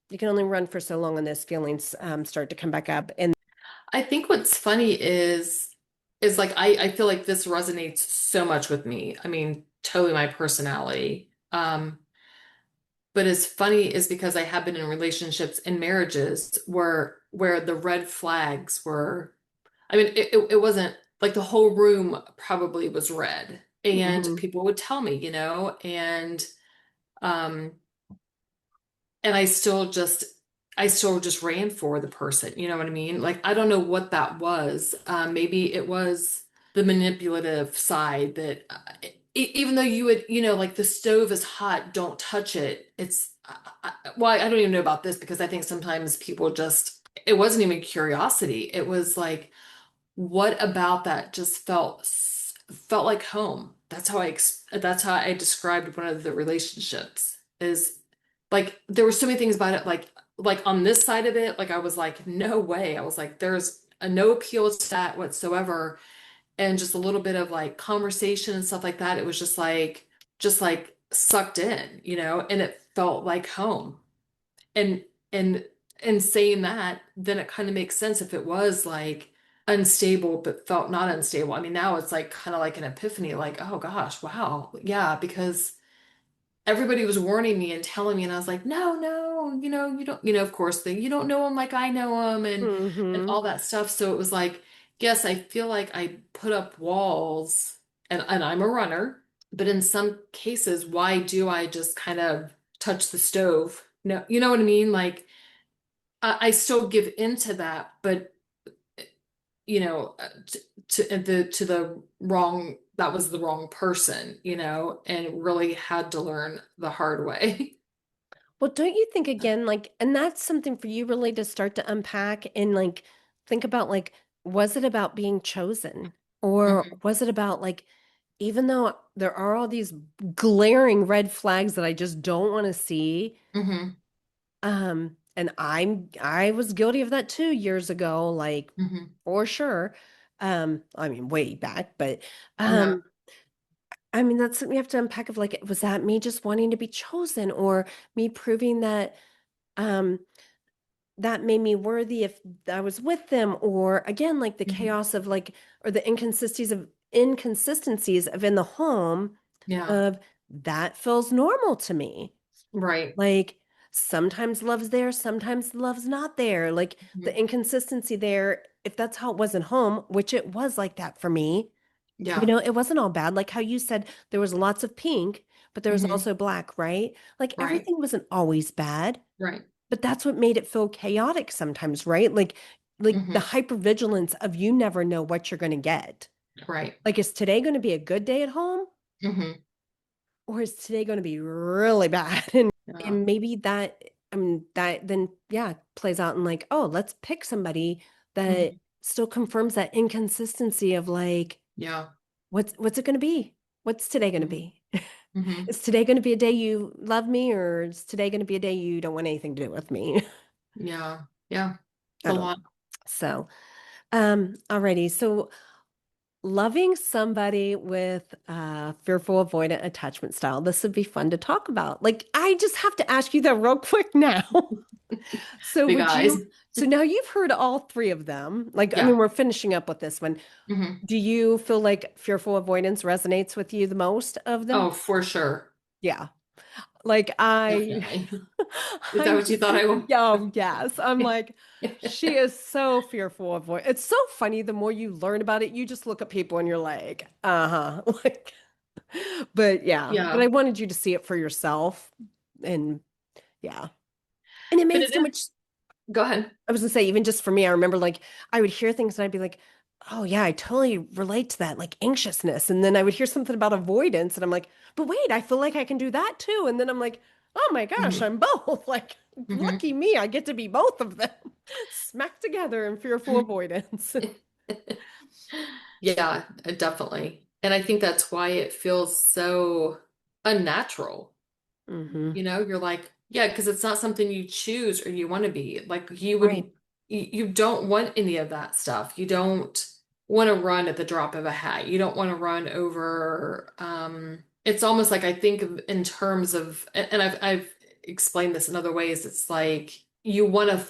[SPEAKER 3] you can only run for so long and those feelings start to come back up. And
[SPEAKER 2] I think what's funny is like I feel like this resonates so much with me. I mean, totally my personality. But as funny is because I have been in relationships and marriages where the red flags were, I mean, it wasn't like the whole room probably was red. And
[SPEAKER 3] Mhm,
[SPEAKER 2] people would tell me, um and I still just ran for the person, you know what I mean? Like I don't know what that was. Maybe it was the manipulative side that even though you would, like the stove is hot, don't touch it. Well, I don't even know about this because I think sometimes people just, it wasn't even curiosity. It was like, what about that just felt like home. That's how I described one of the relationships is like there were so many things about it like on this side of it like I was like no way. I was like there's a no appeal to that whatsoever, and just a little bit of like conversation and stuff like that. It was just like sucked in, and it felt like home. And and saying that, then it kind of makes sense if it was like unstable, but felt not unstable. I mean, now it's like kind of like an epiphany, like, oh gosh, wow. Yeah, because everybody was warning me and telling me, and I was like, no, no, you don't, of course, you don't know him like I know him, and
[SPEAKER 3] Mm-hmm.
[SPEAKER 2] all that stuff. So it was like, yes, I feel like I put up walls, and I'm a runner, but in some cases, why do I just kind of touch the stove? No, you know what I mean? Like I still give into that, but to the wrong, that was the wrong person, and really had to learn the hard way.
[SPEAKER 3] Well, don't you think again, like, and that's something for you really to start to unpack and like think about like, was it about being chosen? Or
[SPEAKER 2] Hmm.
[SPEAKER 3] was it about like, even though there are all these glaring red flags that I just don't want to see,
[SPEAKER 2] Hmm.
[SPEAKER 3] and I was guilty of that too years ago, like
[SPEAKER 2] Hmm.
[SPEAKER 3] for sure. I mean, way back, but
[SPEAKER 2] Yeah.
[SPEAKER 3] um, I mean, that's something you have to unpack of like, was that me just wanting to be chosen or me proving that um that made me worthy if I was with them, or again, like the
[SPEAKER 2] Hmm.
[SPEAKER 3] chaos of like, or the inconsistencies of in the home
[SPEAKER 2] Yeah.
[SPEAKER 3] of that feels normal to me.
[SPEAKER 2] Right.
[SPEAKER 3] Like sometimes love's there, sometimes love's not there. Like
[SPEAKER 2] Hmm.
[SPEAKER 3] the inconsistency there, if that's how it was at home, which it was like that for me,
[SPEAKER 2] Yeah.
[SPEAKER 3] it wasn't all bad. Like how you said there was lots of pink, but there was
[SPEAKER 2] Hmm.
[SPEAKER 3] also black, right? Like
[SPEAKER 2] Right.
[SPEAKER 3] everything wasn't always bad.
[SPEAKER 2] Right.
[SPEAKER 3] But that's what made it feel chaotic sometimes, right? Like the
[SPEAKER 2] Hmm.
[SPEAKER 3] hypervigilance of you never know what you're going to get.
[SPEAKER 2] Right.
[SPEAKER 3] Like is today going to be a good day at home
[SPEAKER 2] Hmm.
[SPEAKER 3] or is today going to be really bad?
[SPEAKER 2] Yeah.
[SPEAKER 3] And maybe that that then yeah, plays out in like, oh, let's pick somebody that
[SPEAKER 2] Hmm.
[SPEAKER 3] still confirms that inconsistency of like
[SPEAKER 2] Yeah.
[SPEAKER 3] what's it going to be? What's today going to
[SPEAKER 2] Hmm.
[SPEAKER 3] be?
[SPEAKER 2] Hmm.
[SPEAKER 3] Is today going to be a day you love me or is today going to be a day you don't want anything to do with me?
[SPEAKER 2] Yeah. Yeah. It's
[SPEAKER 3] I
[SPEAKER 2] a
[SPEAKER 3] don't
[SPEAKER 2] lot.
[SPEAKER 3] know. So, alrighty. So loving somebody with fearful avoidant attachment style. This would be fun to talk about. Like, I just have to ask you that real quick now. So
[SPEAKER 2] Big
[SPEAKER 3] would
[SPEAKER 2] eyes.
[SPEAKER 3] you, so now you've heard all three of them. Like, I mean,
[SPEAKER 2] Yeah.
[SPEAKER 3] we're finishing up with this one.
[SPEAKER 2] Hmm.
[SPEAKER 3] Do you feel like fearful avoidance resonates with you the most of them?
[SPEAKER 2] Oh, for sure.
[SPEAKER 3] Yeah. Like I
[SPEAKER 2] Definitely. Is that
[SPEAKER 3] I'm
[SPEAKER 2] what you thought I would?
[SPEAKER 3] oh yes. I'm like, she is so fearful of voice. It's so funny. The more you learn about it, you just look at people and you're like, uh-huh. Like, but yeah. But
[SPEAKER 2] Yeah.
[SPEAKER 3] I wanted you to see it for yourself. And yeah. And it
[SPEAKER 2] But
[SPEAKER 3] made
[SPEAKER 2] it
[SPEAKER 3] so
[SPEAKER 2] is.
[SPEAKER 3] much,
[SPEAKER 2] Go ahead.
[SPEAKER 3] I was gonna say, even just for me, I remember like I would hear things and I'd be like, oh yeah, I totally relate to that, like anxiousness. And then I would hear something about avoidance, and I'm like, but wait, I feel like I can do that too. And then I'm like, oh my gosh,
[SPEAKER 2] Hmm.
[SPEAKER 3] I'm both. Like,
[SPEAKER 2] Hmm.
[SPEAKER 3] lucky me, I get to be both of them, smacked together in fearful avoidance.
[SPEAKER 2] Yeah, definitely. And I think that's why it feels so unnatural.
[SPEAKER 3] Hmm.
[SPEAKER 2] You're like, yeah, because it's not something you choose or you want to be. Like
[SPEAKER 3] Right.
[SPEAKER 2] you don't want any of that stuff. You don't want to run at the drop of a hat. You don't want to run over, it's almost like I think of in terms of, and I've explained this in other ways. It's like you want to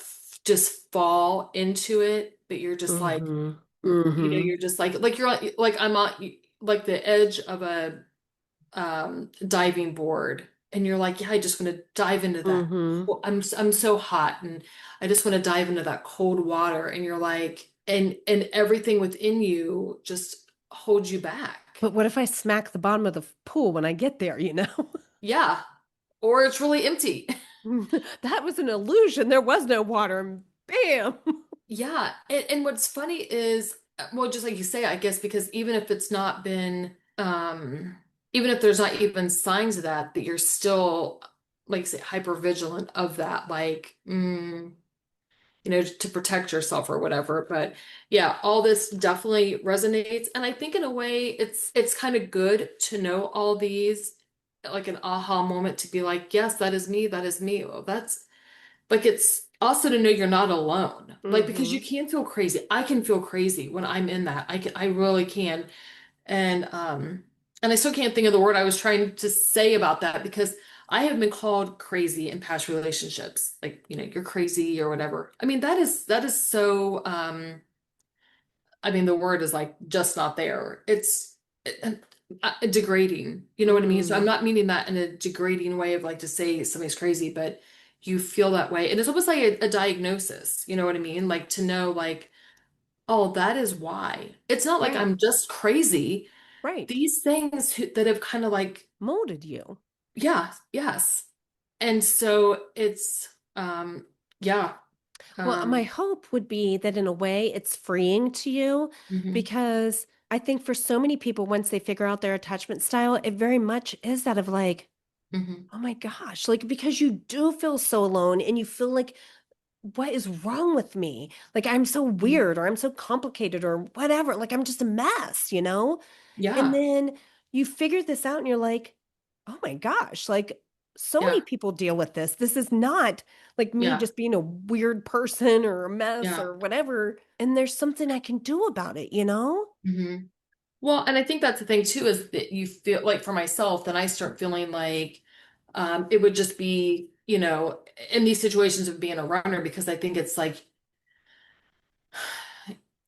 [SPEAKER 2] just fall into it, but you're just like,
[SPEAKER 3] Hmm. Hmm.
[SPEAKER 2] you're just like you're like I'm on like the edge of a diving board, and you're like, yeah, I just want to dive into that.
[SPEAKER 3] Hmm.
[SPEAKER 2] I'm so hot, and I just want to dive into that cold water, and you're like, and everything within you just holds you back.
[SPEAKER 3] But what if I smack the bottom of the pool when I get there,
[SPEAKER 2] Yeah, or it's really empty.
[SPEAKER 3] That was an illusion. There was no water. And bam.
[SPEAKER 2] Yeah, and what's funny is, well, just like you say, I guess because even if it's not been, even if there's not even signs of that, that you're still, like, say, hyper vigilant of that, like, to protect yourself or whatever. But yeah, all this definitely resonates, and I think in a way, it's kind of good to know all these, like an aha moment to be like, yes, that is me, that is me. Well, that's like it's also to know you're not alone. Like because you
[SPEAKER 3] Hmm.
[SPEAKER 2] can feel crazy. I can feel crazy when I'm in that. I really can. And I still can't think of the word I was trying to say about that because I have been called crazy in past relationships. Like, you're crazy or whatever. I mean, that is so I mean, the word is like just not there. It's degrading. You know what I mean? So I'm
[SPEAKER 3] Mm,
[SPEAKER 2] not meaning that in a degrading way of like to say somebody's crazy, but you feel that way. And it's almost like a diagnosis. You know what I mean? Like to know, like, oh, that is why. It's not like
[SPEAKER 3] right,
[SPEAKER 2] I'm just crazy.
[SPEAKER 3] right.
[SPEAKER 2] These things that have kind of like,
[SPEAKER 3] Molded you.
[SPEAKER 2] yeah, yes. And so it's, yeah,
[SPEAKER 3] Well, my
[SPEAKER 2] um,
[SPEAKER 3] hope would be that in a way it's freeing to you
[SPEAKER 2] hmm
[SPEAKER 3] because I think for so many people, once they figure out their attachment style, it very much is that of like,
[SPEAKER 2] hmm
[SPEAKER 3] oh my gosh, like because you do feel so alone and you feel like, what is wrong with me? Like I'm so
[SPEAKER 2] hmm
[SPEAKER 3] weird or I'm so complicated or whatever. Like I'm just a mess, you know? And
[SPEAKER 2] yeah,
[SPEAKER 3] then you figure this out and you're like, oh my gosh, like so many
[SPEAKER 2] yeah,
[SPEAKER 3] people deal with this. This is not like me
[SPEAKER 2] yeah,
[SPEAKER 3] just being a weird person or a mess
[SPEAKER 2] yeah.
[SPEAKER 3] or whatever. And there's something I can do about it, you know?
[SPEAKER 2] hmm Well, and I think that's the thing too, is that you feel like for myself, then I start feeling like it would just be, in these situations of being a runner, because I think it's like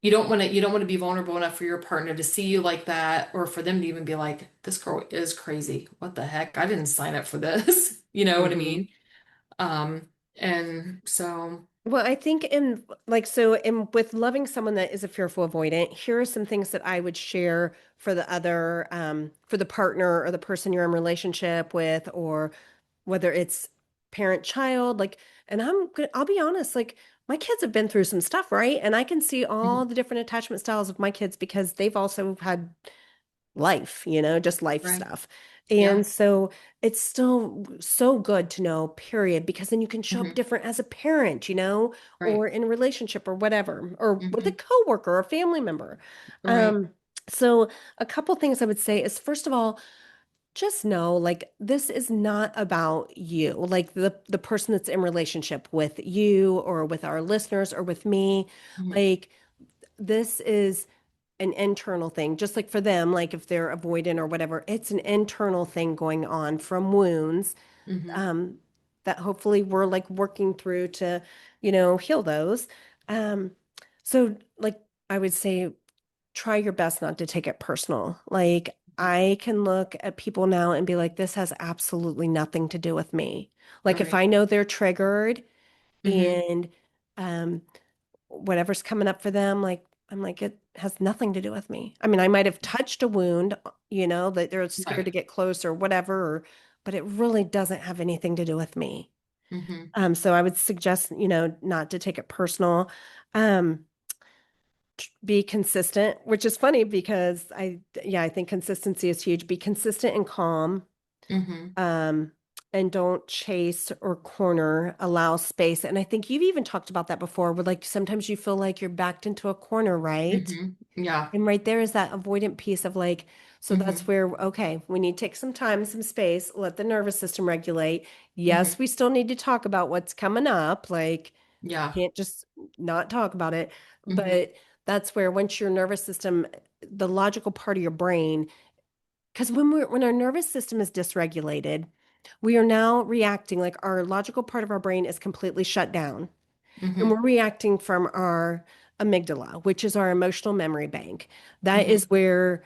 [SPEAKER 2] you don't want to be vulnerable enough for your partner to see you like that, or for them to even be like, this girl is crazy. What the heck? I didn't sign up for this. You know what I
[SPEAKER 3] Hmm.
[SPEAKER 2] mean? And so,
[SPEAKER 3] Well, I think in like so in with loving someone that is a fearful avoidant, here are some things that I would share for the other for the partner or the person you're in relationship with, or whether it's parent child, like, and I'll be honest, like my kids have been through some stuff, right? And I can see all
[SPEAKER 2] mhm,
[SPEAKER 3] the different attachment styles of my kids because they've also had life, just life
[SPEAKER 2] right.
[SPEAKER 3] stuff.
[SPEAKER 2] Yeah.
[SPEAKER 3] And so it's still so good to know, period, because then you can show up
[SPEAKER 2] hmm
[SPEAKER 3] different as a parent,
[SPEAKER 2] Right.
[SPEAKER 3] or in a relationship or whatever, or with a
[SPEAKER 2] hmm
[SPEAKER 3] coworker or a family member.
[SPEAKER 2] Right.
[SPEAKER 3] Um, so a couple things I would say is first of all, just know like this is not about you, like the person that's in relationship with you or with our listeners or with me.
[SPEAKER 2] hmm
[SPEAKER 3] Like this is an internal thing, just like for them, like if they're avoidant or whatever, it's an internal thing going on from wounds
[SPEAKER 2] hmm
[SPEAKER 3] um, that hopefully we're like working through to, heal those. Um, so like I would say, try your best not to take it personal. Like I can look at people now and be like, this has absolutely nothing to do with me. Like if
[SPEAKER 2] Right.
[SPEAKER 3] I know they're triggered
[SPEAKER 2] hmm
[SPEAKER 3] and um, whatever's coming up for them, like I'm like, it has nothing to do with me. I mean, I might have touched a wound, that they're scared
[SPEAKER 2] Right.
[SPEAKER 3] to get close or whatever, but it really doesn't have anything to do with me.
[SPEAKER 2] hmm
[SPEAKER 3] So I would suggest, not to take it personal. Um, be consistent, which is funny because I think consistency is huge. Be consistent and calm.
[SPEAKER 2] hmm
[SPEAKER 3] Um, and don't chase or corner, allow space. And I think you've even talked about that before, where like sometimes you feel like you're backed into a corner, right?
[SPEAKER 2] Yeah.
[SPEAKER 3] And right there is that avoidant piece of like, so that's
[SPEAKER 2] hmm
[SPEAKER 3] where, okay, we need to take some time, some space, let the nervous system regulate.
[SPEAKER 2] hmm
[SPEAKER 3] Yes, we still need to talk about what's coming up. Like,
[SPEAKER 2] Yeah.
[SPEAKER 3] can't just not talk about it.
[SPEAKER 2] hmm
[SPEAKER 3] But that's where once your nervous system, the logical part of your brain, because when our nervous system is dysregulated, we are now reacting like our logical part of our brain is completely shut down. And we're
[SPEAKER 2] hmm
[SPEAKER 3] reacting from our amygdala, which is our emotional memory bank. That
[SPEAKER 2] hmm
[SPEAKER 3] is where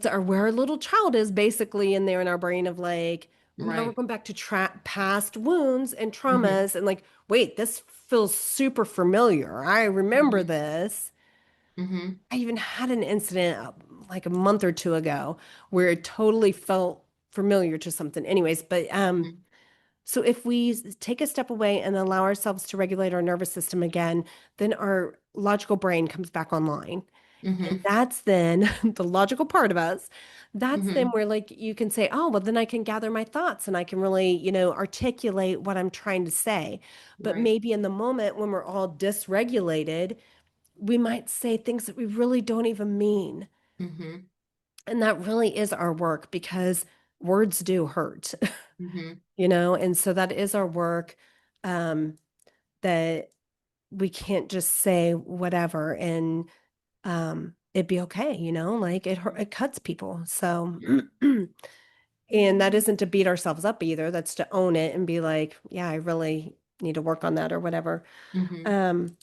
[SPEAKER 3] our little child is basically in there in our brain of like, now we're
[SPEAKER 2] Right.
[SPEAKER 3] going back to past wounds and
[SPEAKER 2] hmm
[SPEAKER 3] traumas and like, wait, this feels super familiar. I remember
[SPEAKER 2] hmm
[SPEAKER 3] this.
[SPEAKER 2] hmm
[SPEAKER 3] I even had an incident like a month or two ago where it totally felt familiar to something. Anyways, but so if we take a step away and allow ourselves to regulate our nervous system again, then our logical brain comes back online. And
[SPEAKER 2] hmm
[SPEAKER 3] that's then the logical part of us. That's then
[SPEAKER 2] hmm
[SPEAKER 3] where like you can say, oh, well, then I can gather my thoughts and I can really, articulate what I'm trying to say. But
[SPEAKER 2] Right.
[SPEAKER 3] maybe in the moment when we're all dysregulated, we might say things that we really don't even mean.
[SPEAKER 2] hmm
[SPEAKER 3] And that really is our work because words do hurt,
[SPEAKER 2] hmm
[SPEAKER 3] and so that is our work. That we can't just say whatever and it'd be okay, like it cuts people. So
[SPEAKER 2] Yeah.
[SPEAKER 3] and that isn't to beat ourselves up either. That's to own it and be like, yeah, I really need to work on that or whatever.
[SPEAKER 2] hmm
[SPEAKER 3] Um,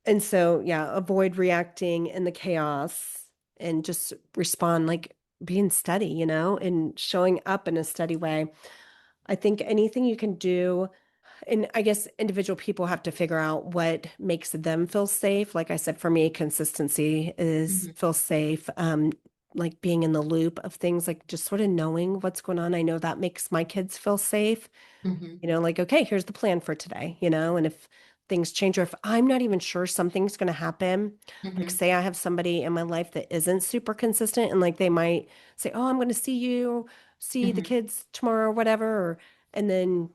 [SPEAKER 3] And so, yeah, avoid reacting in the chaos and just respond like being steady, and showing up in a steady way. I think anything you can do, and I guess individual people have to figure out what makes them feel safe. Like I said, for me, consistency is
[SPEAKER 2] Hmm.
[SPEAKER 3] feel safe. Like being in the loop of things, like just sort of knowing what's going on. I know that makes my kids feel safe.
[SPEAKER 2] Hmm.
[SPEAKER 3] Like, okay, here's the plan for today, and if things change or if I'm not even sure something's going to happen, like
[SPEAKER 2] Hmm.
[SPEAKER 3] say I have somebody in my life that isn't super consistent and like they might say, "Oh, I'm going to see the
[SPEAKER 2] Hmm.
[SPEAKER 3] kids tomorrow or whatever," and then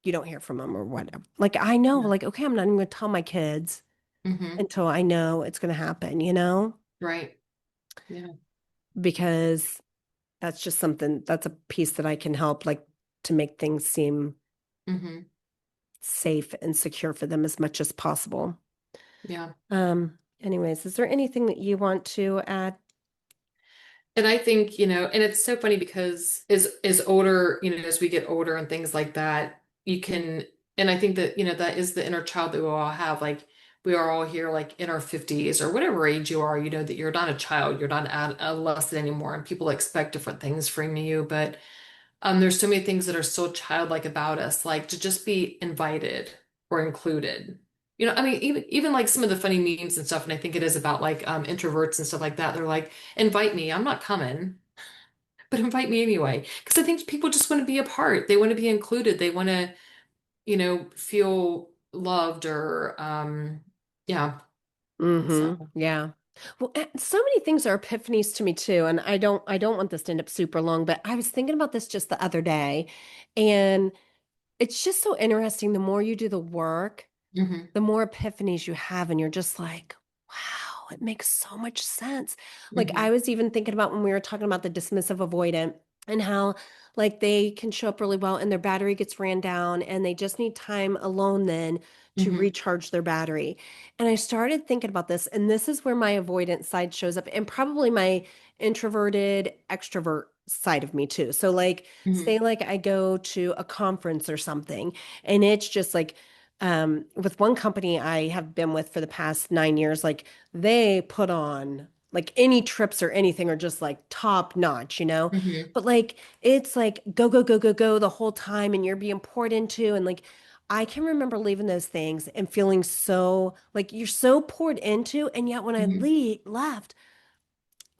[SPEAKER 3] you don't hear from them or whatever. Like I know,
[SPEAKER 2] Yeah.
[SPEAKER 3] like, okay, I'm not even going to tell my kids
[SPEAKER 2] Hmm.
[SPEAKER 3] until I know it's going to happen,
[SPEAKER 2] Right. Yeah.
[SPEAKER 3] because that's just something that's a piece that I can help like to make things seem
[SPEAKER 2] Hmm.
[SPEAKER 3] safe and secure for them as much as possible.
[SPEAKER 2] Yeah.
[SPEAKER 3] Anyways, is there anything that you want to add?
[SPEAKER 2] And I think, and it's so funny because as older, as we get older and things like that, you can, and I think that, that is the inner child that we all have. Like we are all here like in our 50s or whatever age you are, that you're not a child, you're not an adolescent anymore, and people expect different things from you. But there's so many things that are so childlike about us, like to just be invited or included. I mean, even like some of the funny memes and stuff, and I think it is about like introverts and stuff like that. They're like, invite me, I'm not coming, but invite me anyway. Because I think people just want to be a part. They want to be included. They want to, feel loved or yeah. So
[SPEAKER 3] Yeah. Well, so many things are epiphanies to me too, and I don't want this to end up super long, but I was thinking about this just the other day, and it's just so interesting. The more you do the work,
[SPEAKER 2] hmm.
[SPEAKER 3] the more epiphanies you have, and you're just like, wow, it makes so much sense. Like I
[SPEAKER 2] Hmm.
[SPEAKER 3] was even thinking about when we were talking about the dismissive avoidant and how like they can show up really well and their battery gets ran down and they just need time alone then to
[SPEAKER 2] Hmm.
[SPEAKER 3] recharge their battery. And I started thinking about this, and this is where my avoidant side shows up, and probably my introverted extrovert side of me too. So like say
[SPEAKER 2] Hmm.
[SPEAKER 3] like I go to a conference or something and it's just like with one company I have been with for the past 9 years, like they put on like any trips or anything are just like top notch,
[SPEAKER 2] Hmm.
[SPEAKER 3] But like it's like go, go, go, go, go the whole time and you're being poured into. And like I can remember leaving those things and feeling so like you're so poured into. And yet when I
[SPEAKER 2] Hmm.
[SPEAKER 3] left,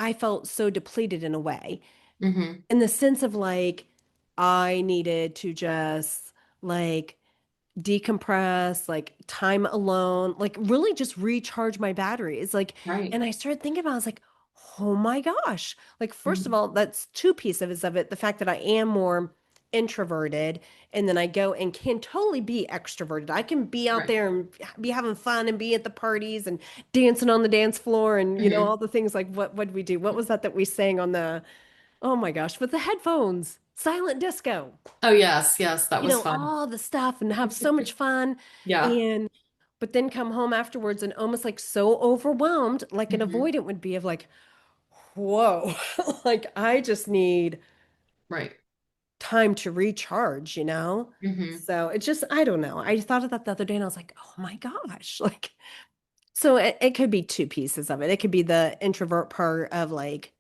[SPEAKER 3] I felt so depleted in a way,
[SPEAKER 2] Hmm.
[SPEAKER 3] in the sense of like I needed to just like decompress, like time alone, like really just recharge my batteries. Like,
[SPEAKER 2] Right.
[SPEAKER 3] and I started thinking about, it, I was like, oh my gosh. Like, first of
[SPEAKER 2] Hmm.
[SPEAKER 3] all, that's two pieces of it. The fact that I am more introverted and then I go and can totally be extroverted. I can be out
[SPEAKER 2] Right.
[SPEAKER 3] there and be having fun and be at the parties and dancing on the dance floor and all
[SPEAKER 2] Hmm.
[SPEAKER 3] the things like what did we do? What was that we sang on the oh my gosh, with the headphones, silent disco,
[SPEAKER 2] Oh yes, yes, that was fun.
[SPEAKER 3] all the stuff and have so much fun.
[SPEAKER 2] Yeah.
[SPEAKER 3] And, but then come home afterwards and almost like so overwhelmed, like an
[SPEAKER 2] Hmm.
[SPEAKER 3] avoidant would be of like, whoa, like I just need
[SPEAKER 2] Right.
[SPEAKER 3] time to recharge.
[SPEAKER 2] Hmm.
[SPEAKER 3] So it's just, I don't know. I thought of that the other day and I was like, oh my gosh, like, so it could be two pieces of it. It could be the introvert part of like,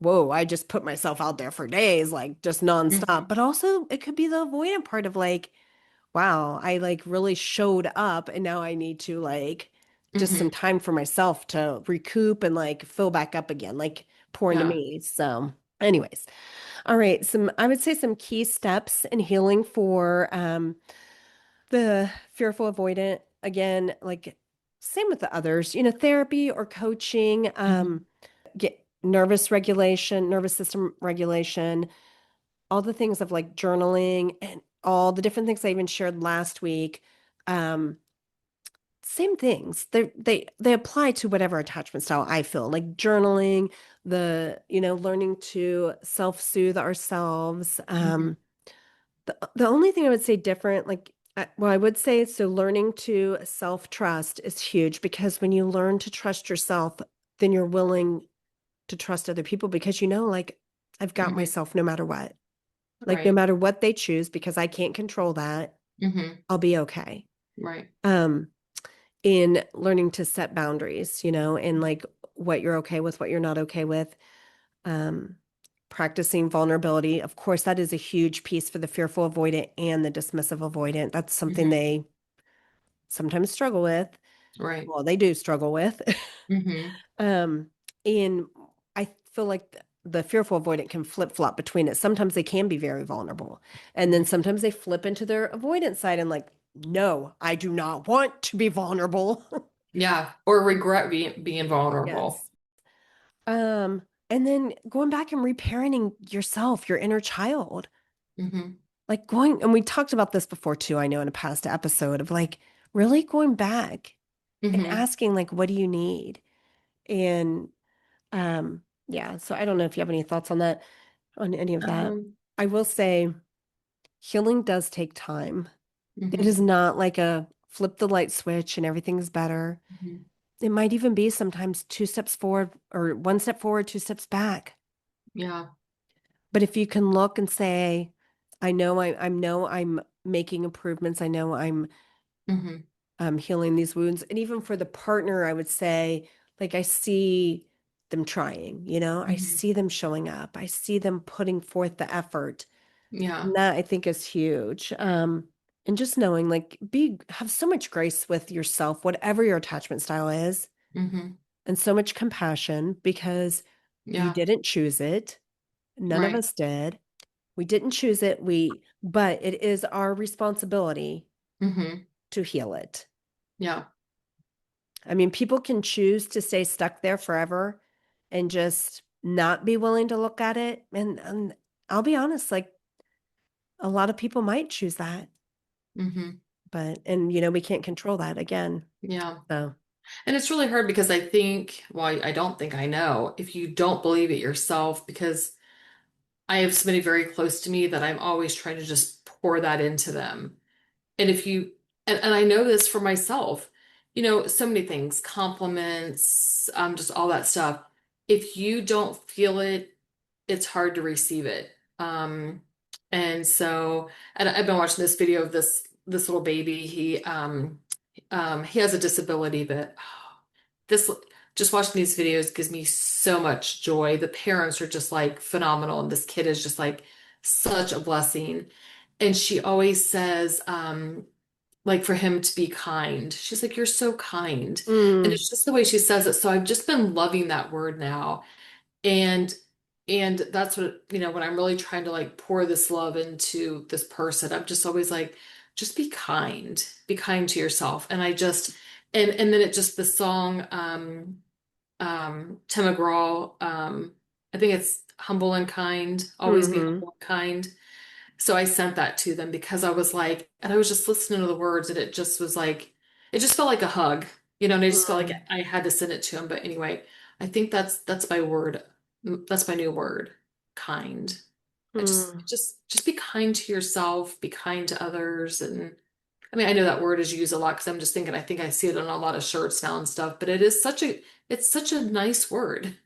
[SPEAKER 3] whoa, I just put myself out there for days, like just nonstop.
[SPEAKER 2] Hmm.
[SPEAKER 3] But also it could be the avoidant part of like, wow, I like really showed up and now I need to like just some
[SPEAKER 2] Hmm.
[SPEAKER 3] time for myself to recoup and like fill back up again, like pour into
[SPEAKER 2] Yeah.
[SPEAKER 3] me. So, anyways, all right, I would say some key steps in healing for the fearful avoidant. Again, like same with the others, therapy or coaching,
[SPEAKER 2] Hmm.
[SPEAKER 3] get nervous system regulation, all the things of like journaling and all the different things I even shared last week. Um, Same things. They apply to whatever attachment style I feel like journaling, learning to self-soothe ourselves.
[SPEAKER 2] Hmm.
[SPEAKER 3] The only thing I would say different, like, well, I would say so learning to self-trust is huge because when you learn to trust yourself, then you're willing to trust other people because like I've got
[SPEAKER 2] Hmm.
[SPEAKER 3] myself no matter what. Like no
[SPEAKER 2] Right.
[SPEAKER 3] matter what they choose, because I can't control that,
[SPEAKER 2] Hmm.
[SPEAKER 3] I'll be okay.
[SPEAKER 2] Right.
[SPEAKER 3] Um, in learning to set boundaries, and like what you're okay with, what you're not okay with. Um, Practicing vulnerability. Of course, that is a huge piece for the fearful avoidant and the dismissive avoidant. That's something
[SPEAKER 2] Hmm.
[SPEAKER 3] they sometimes struggle with.
[SPEAKER 2] Right.
[SPEAKER 3] Well, they do struggle with.
[SPEAKER 2] Hmm.
[SPEAKER 3] Um, and I feel like the fearful avoidant can flip-flop between it. Sometimes they can be very vulnerable. And then
[SPEAKER 2] Hmm.
[SPEAKER 3] sometimes they flip into their avoidance side and like, no, I do not want to be vulnerable.
[SPEAKER 2] Yeah. Or regret being vulnerable.
[SPEAKER 3] Yes. Um, and then going back and reparenting yourself, your inner child.
[SPEAKER 2] Hmm.
[SPEAKER 3] Like going, and we talked about this before too, I know in a past episode of like really going back and
[SPEAKER 2] Hmm.
[SPEAKER 3] asking like, what do you need? And yeah, so I don't know if you have any thoughts on that, on any of that.
[SPEAKER 2] Um,
[SPEAKER 3] I will say healing does take time. It is
[SPEAKER 2] hmm.
[SPEAKER 3] not like a flip the light switch and everything's better.
[SPEAKER 2] Hmm.
[SPEAKER 3] It might even be sometimes two steps forward or one step forward, two steps back.
[SPEAKER 2] Yeah.
[SPEAKER 3] But if you can look and say, I know I'm making improvements. I know I'm
[SPEAKER 2] Hmm.
[SPEAKER 3] healing these wounds. And even for the partner, I would say, like, I see them trying, I
[SPEAKER 2] Hmm.
[SPEAKER 3] see them showing up. I see them putting forth the effort.
[SPEAKER 2] Yeah.
[SPEAKER 3] And that I think is huge. And just knowing, like, have so much grace with yourself, whatever your attachment style is,
[SPEAKER 2] Hmm.
[SPEAKER 3] and so much compassion because you
[SPEAKER 2] Yeah.
[SPEAKER 3] didn't choose it. None of
[SPEAKER 2] Right.
[SPEAKER 3] us did. We didn't choose it. But it is our responsibility
[SPEAKER 2] Hmm.
[SPEAKER 3] to heal it.
[SPEAKER 2] Yeah.
[SPEAKER 3] I mean, people can choose to stay stuck there forever and just not be willing to look at it. And I'll be honest, like a lot of people might choose that,
[SPEAKER 2] Hmm.
[SPEAKER 3] and we can't control that again.
[SPEAKER 2] Yeah.
[SPEAKER 3] So,
[SPEAKER 2] And it's really hard because I think, well, I don't think I know if you don't believe it yourself, because I have somebody very close to me that I'm always trying to just pour that into them. And if you, and I know this for myself, so many things, compliments, just all that stuff. If you don't feel it, it's hard to receive it. And so, and I've been watching this video of this little baby. He has a disability, but this just watching these videos gives me so much joy. The parents are just like phenomenal, and this kid is just like such a blessing. And she always says, like for him to be kind. She's like, "You're so kind." And
[SPEAKER 3] mm,
[SPEAKER 2] it's just the way she says it. So I've just been loving that word now. And and that's what, when I'm really trying to like pour this love into this person, I'm just always like, just be kind. Be kind to yourself. And I just and then it just the song Tim McGraw, I think it's Humble and Kind, always be
[SPEAKER 3] hmm
[SPEAKER 2] humble and kind. So I sent that to them because I was like, and I was just listening to the words, and it just was like, it just felt like a hug, and I just felt like
[SPEAKER 3] mm,
[SPEAKER 2] I had to send it to him. But anyway, I think that's my word. That's my new word, kind. I just
[SPEAKER 3] mm.
[SPEAKER 2] just just be kind to yourself, be kind to others. And I mean, I know that word is used a lot because I'm just thinking, I think I see it on a lot of shirts now and stuff, but it's such a nice word.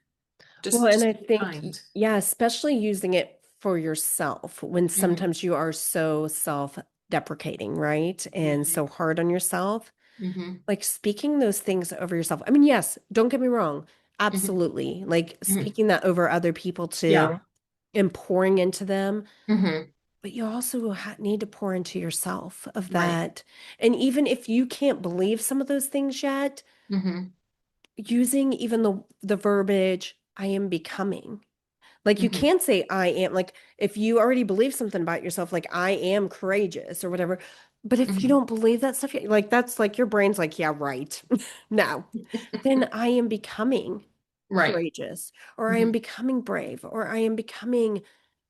[SPEAKER 3] Well,
[SPEAKER 2] Just
[SPEAKER 3] and I
[SPEAKER 2] just be
[SPEAKER 3] think,
[SPEAKER 2] kind.
[SPEAKER 3] yeah, especially using it for yourself when
[SPEAKER 2] Hmm.
[SPEAKER 3] sometimes you are so self-deprecating, right? And
[SPEAKER 2] Hmm.
[SPEAKER 3] so hard on yourself.
[SPEAKER 2] Hmm.
[SPEAKER 3] Like speaking those things over yourself. I mean, yes, don't get me wrong.
[SPEAKER 2] Hmm.
[SPEAKER 3] Absolutely. Like
[SPEAKER 2] Hmm.
[SPEAKER 3] speaking that over other people too
[SPEAKER 2] Yeah.
[SPEAKER 3] and pouring into them.
[SPEAKER 2] Hmm.
[SPEAKER 3] But you also need to pour into yourself of
[SPEAKER 2] Right.
[SPEAKER 3] that. And even if you can't believe some of those things yet,
[SPEAKER 2] Hmm.
[SPEAKER 3] using even the verbiage, I am becoming. Like you
[SPEAKER 2] Hmm.
[SPEAKER 3] can't say I am, like if you already believe something about yourself, like I am courageous or whatever. But if you
[SPEAKER 2] Hmm.
[SPEAKER 3] don't believe that stuff, like that's like your brain's like, yeah, right. No. Then I am becoming
[SPEAKER 2] Right.
[SPEAKER 3] courageous, or I am
[SPEAKER 2] Hmm.
[SPEAKER 3] becoming brave, or I am becoming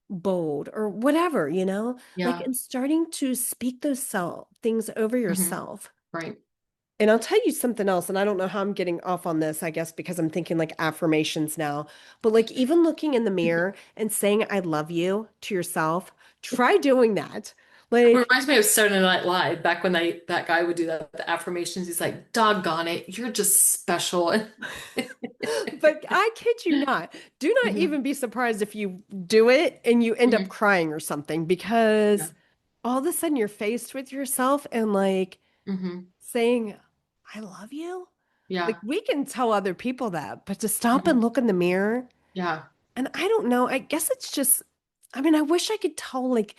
[SPEAKER 3] bold, or whatever, like
[SPEAKER 2] Yeah.
[SPEAKER 3] and starting to speak those self things over
[SPEAKER 2] Hmm.
[SPEAKER 3] yourself.
[SPEAKER 2] Right.
[SPEAKER 3] And I'll tell you something else, and I don't know how I'm getting off on this, I guess, because I'm thinking like affirmations now. But like even looking in the mirror and saying I love you to yourself, try doing that.
[SPEAKER 2] It
[SPEAKER 3] Like,
[SPEAKER 2] reminds me of Saturday Night Live back when that guy would do the affirmations. He's like, "Doggone it, you're just special."
[SPEAKER 3] but I kid you not, do not
[SPEAKER 2] Hmm.
[SPEAKER 3] even be surprised if you do it and you end up
[SPEAKER 2] Hmm.
[SPEAKER 3] crying or something,
[SPEAKER 2] Yeah.
[SPEAKER 3] because all of a sudden you're faced with yourself and like
[SPEAKER 2] Hmm.
[SPEAKER 3] saying, I love you. Like
[SPEAKER 2] Yeah.
[SPEAKER 3] we can tell other people that, but to stop and
[SPEAKER 2] Mhm.
[SPEAKER 3] look in the mirror,
[SPEAKER 2] Yeah.
[SPEAKER 3] and I don't know, I guess it's just, I mean, I wish I could tell like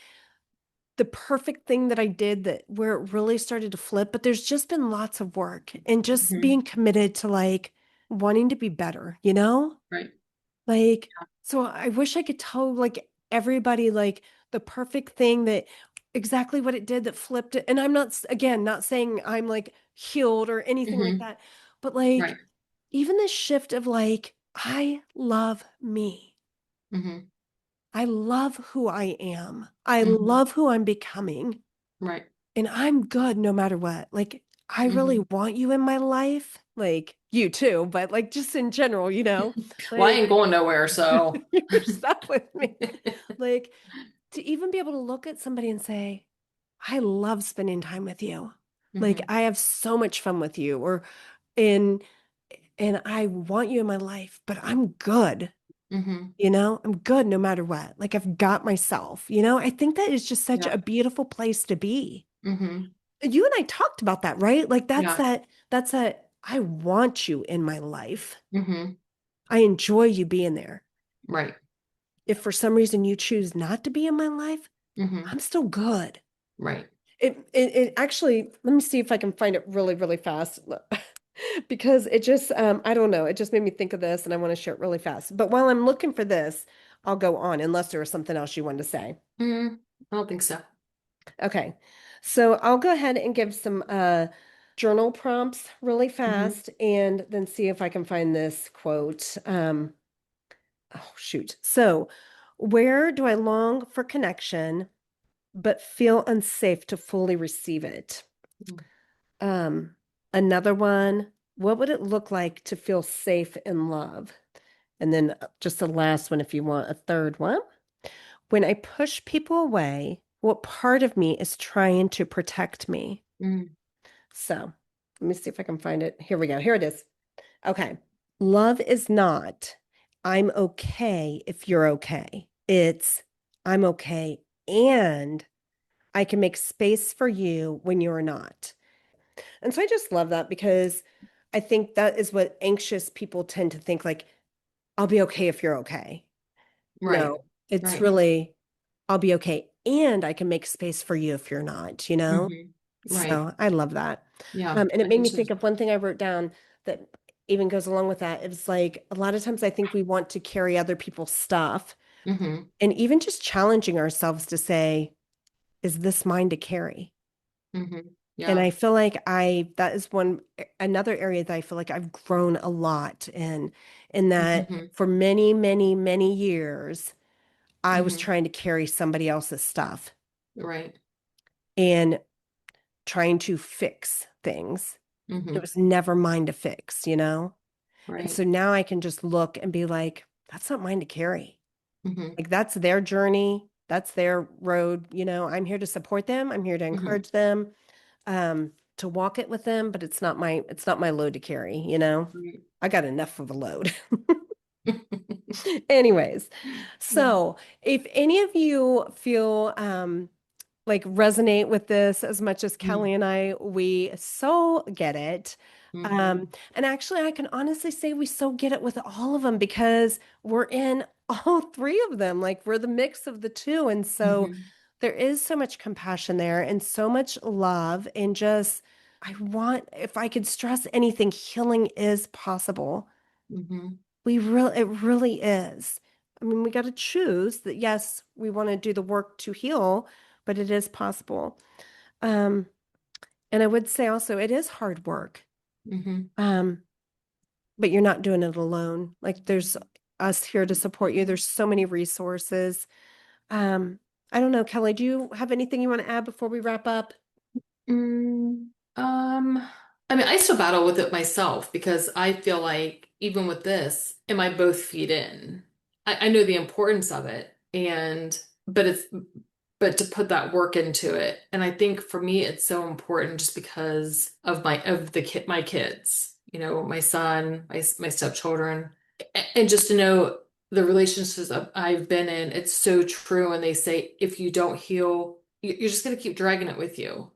[SPEAKER 3] the perfect thing that I did that where it really started to flip, but there's just been lots of work and just
[SPEAKER 2] Mhm.
[SPEAKER 3] being committed to like wanting to be better, you know?
[SPEAKER 2] Right.
[SPEAKER 3] Like, so I wish I could tell like everybody like the perfect thing that exactly what it did that flipped it. And I'm not, again, not saying I'm like healed or anything like
[SPEAKER 2] Hmm.
[SPEAKER 3] that, but like
[SPEAKER 2] Right.
[SPEAKER 3] even this shift of like, I love me.
[SPEAKER 2] Hmm.
[SPEAKER 3] I love who I am. I
[SPEAKER 2] Hmm.
[SPEAKER 3] love who I'm becoming.
[SPEAKER 2] Right.
[SPEAKER 3] And I'm good no matter what. Like, I really
[SPEAKER 2] Hmm.
[SPEAKER 3] want you in my life. Like, you too, but like just in general,
[SPEAKER 2] Well, I
[SPEAKER 3] like
[SPEAKER 2] ain't going nowhere, so.
[SPEAKER 3] you're stuck with me. Like, to even be able to look at somebody and say, I love spending time with you. Like,
[SPEAKER 2] Hmm.
[SPEAKER 3] I have so much fun with you, or and and I want you in my life, but I'm good.
[SPEAKER 2] Hmm.
[SPEAKER 3] I'm good no matter what. Like, I've got myself. I think that is just such
[SPEAKER 2] Yeah.
[SPEAKER 3] a beautiful place to be.
[SPEAKER 2] Hmm.
[SPEAKER 3] You and I talked about that, right? Like
[SPEAKER 2] Yeah.
[SPEAKER 3] that's that I want you in my life.
[SPEAKER 2] Hmm.
[SPEAKER 3] I enjoy you being there.
[SPEAKER 2] Right.
[SPEAKER 3] If for some reason you choose not to be in my life,
[SPEAKER 2] Hmm.
[SPEAKER 3] I'm still good.
[SPEAKER 2] Right.
[SPEAKER 3] It actually, let me see if I can find it really, really fast. Because it just I don't know, it just made me think of this and I want to share it really fast. But while I'm looking for this, I'll go on unless there was something else you wanted to say.
[SPEAKER 2] I don't think so.
[SPEAKER 3] Okay. So I'll go ahead and give some journal prompts really
[SPEAKER 2] Hmm.
[SPEAKER 3] fast and then see if I can find this quote. Oh, shoot. So, where do I long for connection but feel unsafe to fully receive it? Um, Another one, what would it look like to feel safe in love? And then just the last one, if you want a third one. When I push people away, what part of me is trying to protect me?
[SPEAKER 2] Mm.
[SPEAKER 3] So let me see if I can find it. Here we go. Here it is. Okay. Love is not, I'm okay if you're okay. It's, I'm okay and I can make space for you when you're not. And so I just love that because I think that is what anxious people tend to think like, I'll be okay if you're okay.
[SPEAKER 2] Right.
[SPEAKER 3] No, it's
[SPEAKER 2] Right.
[SPEAKER 3] really, I'll be okay. And I can make space for you if you're not.
[SPEAKER 2] Hmm. Right.
[SPEAKER 3] So I love that.
[SPEAKER 2] Yeah,
[SPEAKER 3] And it
[SPEAKER 2] I
[SPEAKER 3] made
[SPEAKER 2] do
[SPEAKER 3] me
[SPEAKER 2] too.
[SPEAKER 3] think of one thing I wrote down that even goes along with that. It's like a lot of times I think we want to carry other people's stuff
[SPEAKER 2] Hmm.
[SPEAKER 3] and even just challenging ourselves to say, is this mine to carry?
[SPEAKER 2] Hmm.
[SPEAKER 3] And
[SPEAKER 2] Yeah.
[SPEAKER 3] I feel like that is another area that I feel like I've grown a lot in that
[SPEAKER 2] Hmm.
[SPEAKER 3] for many, many, many years, I was
[SPEAKER 2] Hmm.
[SPEAKER 3] trying to carry somebody else's stuff
[SPEAKER 2] Right.
[SPEAKER 3] and trying to fix things. It
[SPEAKER 2] Hmm.
[SPEAKER 3] was never mine to fix. And
[SPEAKER 2] Right.
[SPEAKER 3] so now I can just look and be like, that's not mine to carry.
[SPEAKER 2] Hmm.
[SPEAKER 3] Like that's their journey, that's their road. I'm here to support them. I'm here to
[SPEAKER 2] Hmm.
[SPEAKER 3] encourage them, to walk it with them, but it's not my load to carry.
[SPEAKER 2] Right.
[SPEAKER 3] I got enough of a load. Anyways,
[SPEAKER 2] Yeah.
[SPEAKER 3] so if any of you feel like resonate with this as much as Kelly and I, we so get it.
[SPEAKER 2] Hmm.
[SPEAKER 3] And actually, I can honestly say we so get it with all of them because we're in all three of them. Like we're the mix of the two. And so
[SPEAKER 2] Hmm.
[SPEAKER 3] there is so much compassion there and so much love. And just, if I could stress anything, healing is possible.
[SPEAKER 2] Hmm.
[SPEAKER 3] It really is. I mean, we got to choose that, yes, we want to do the work to heal, but it is possible. Um, and I would say also it is hard work.
[SPEAKER 2] Hmm.
[SPEAKER 3] Um, but you're not doing it alone. Like there's us here to support you. There's so many resources. Um, I don't know, Kelly, do you have anything you want to add before we wrap up?
[SPEAKER 2] Mm, I mean, I still battle with it myself because I feel like even with this, am I both feet in? I know the importance of it but but to put that work into it. And I think for me it's so important just because of my kids, my son, my stepchildren, and just to know the relationships I've been in, it's so true. And they say if you don't heal, you're just gonna keep dragging it with you.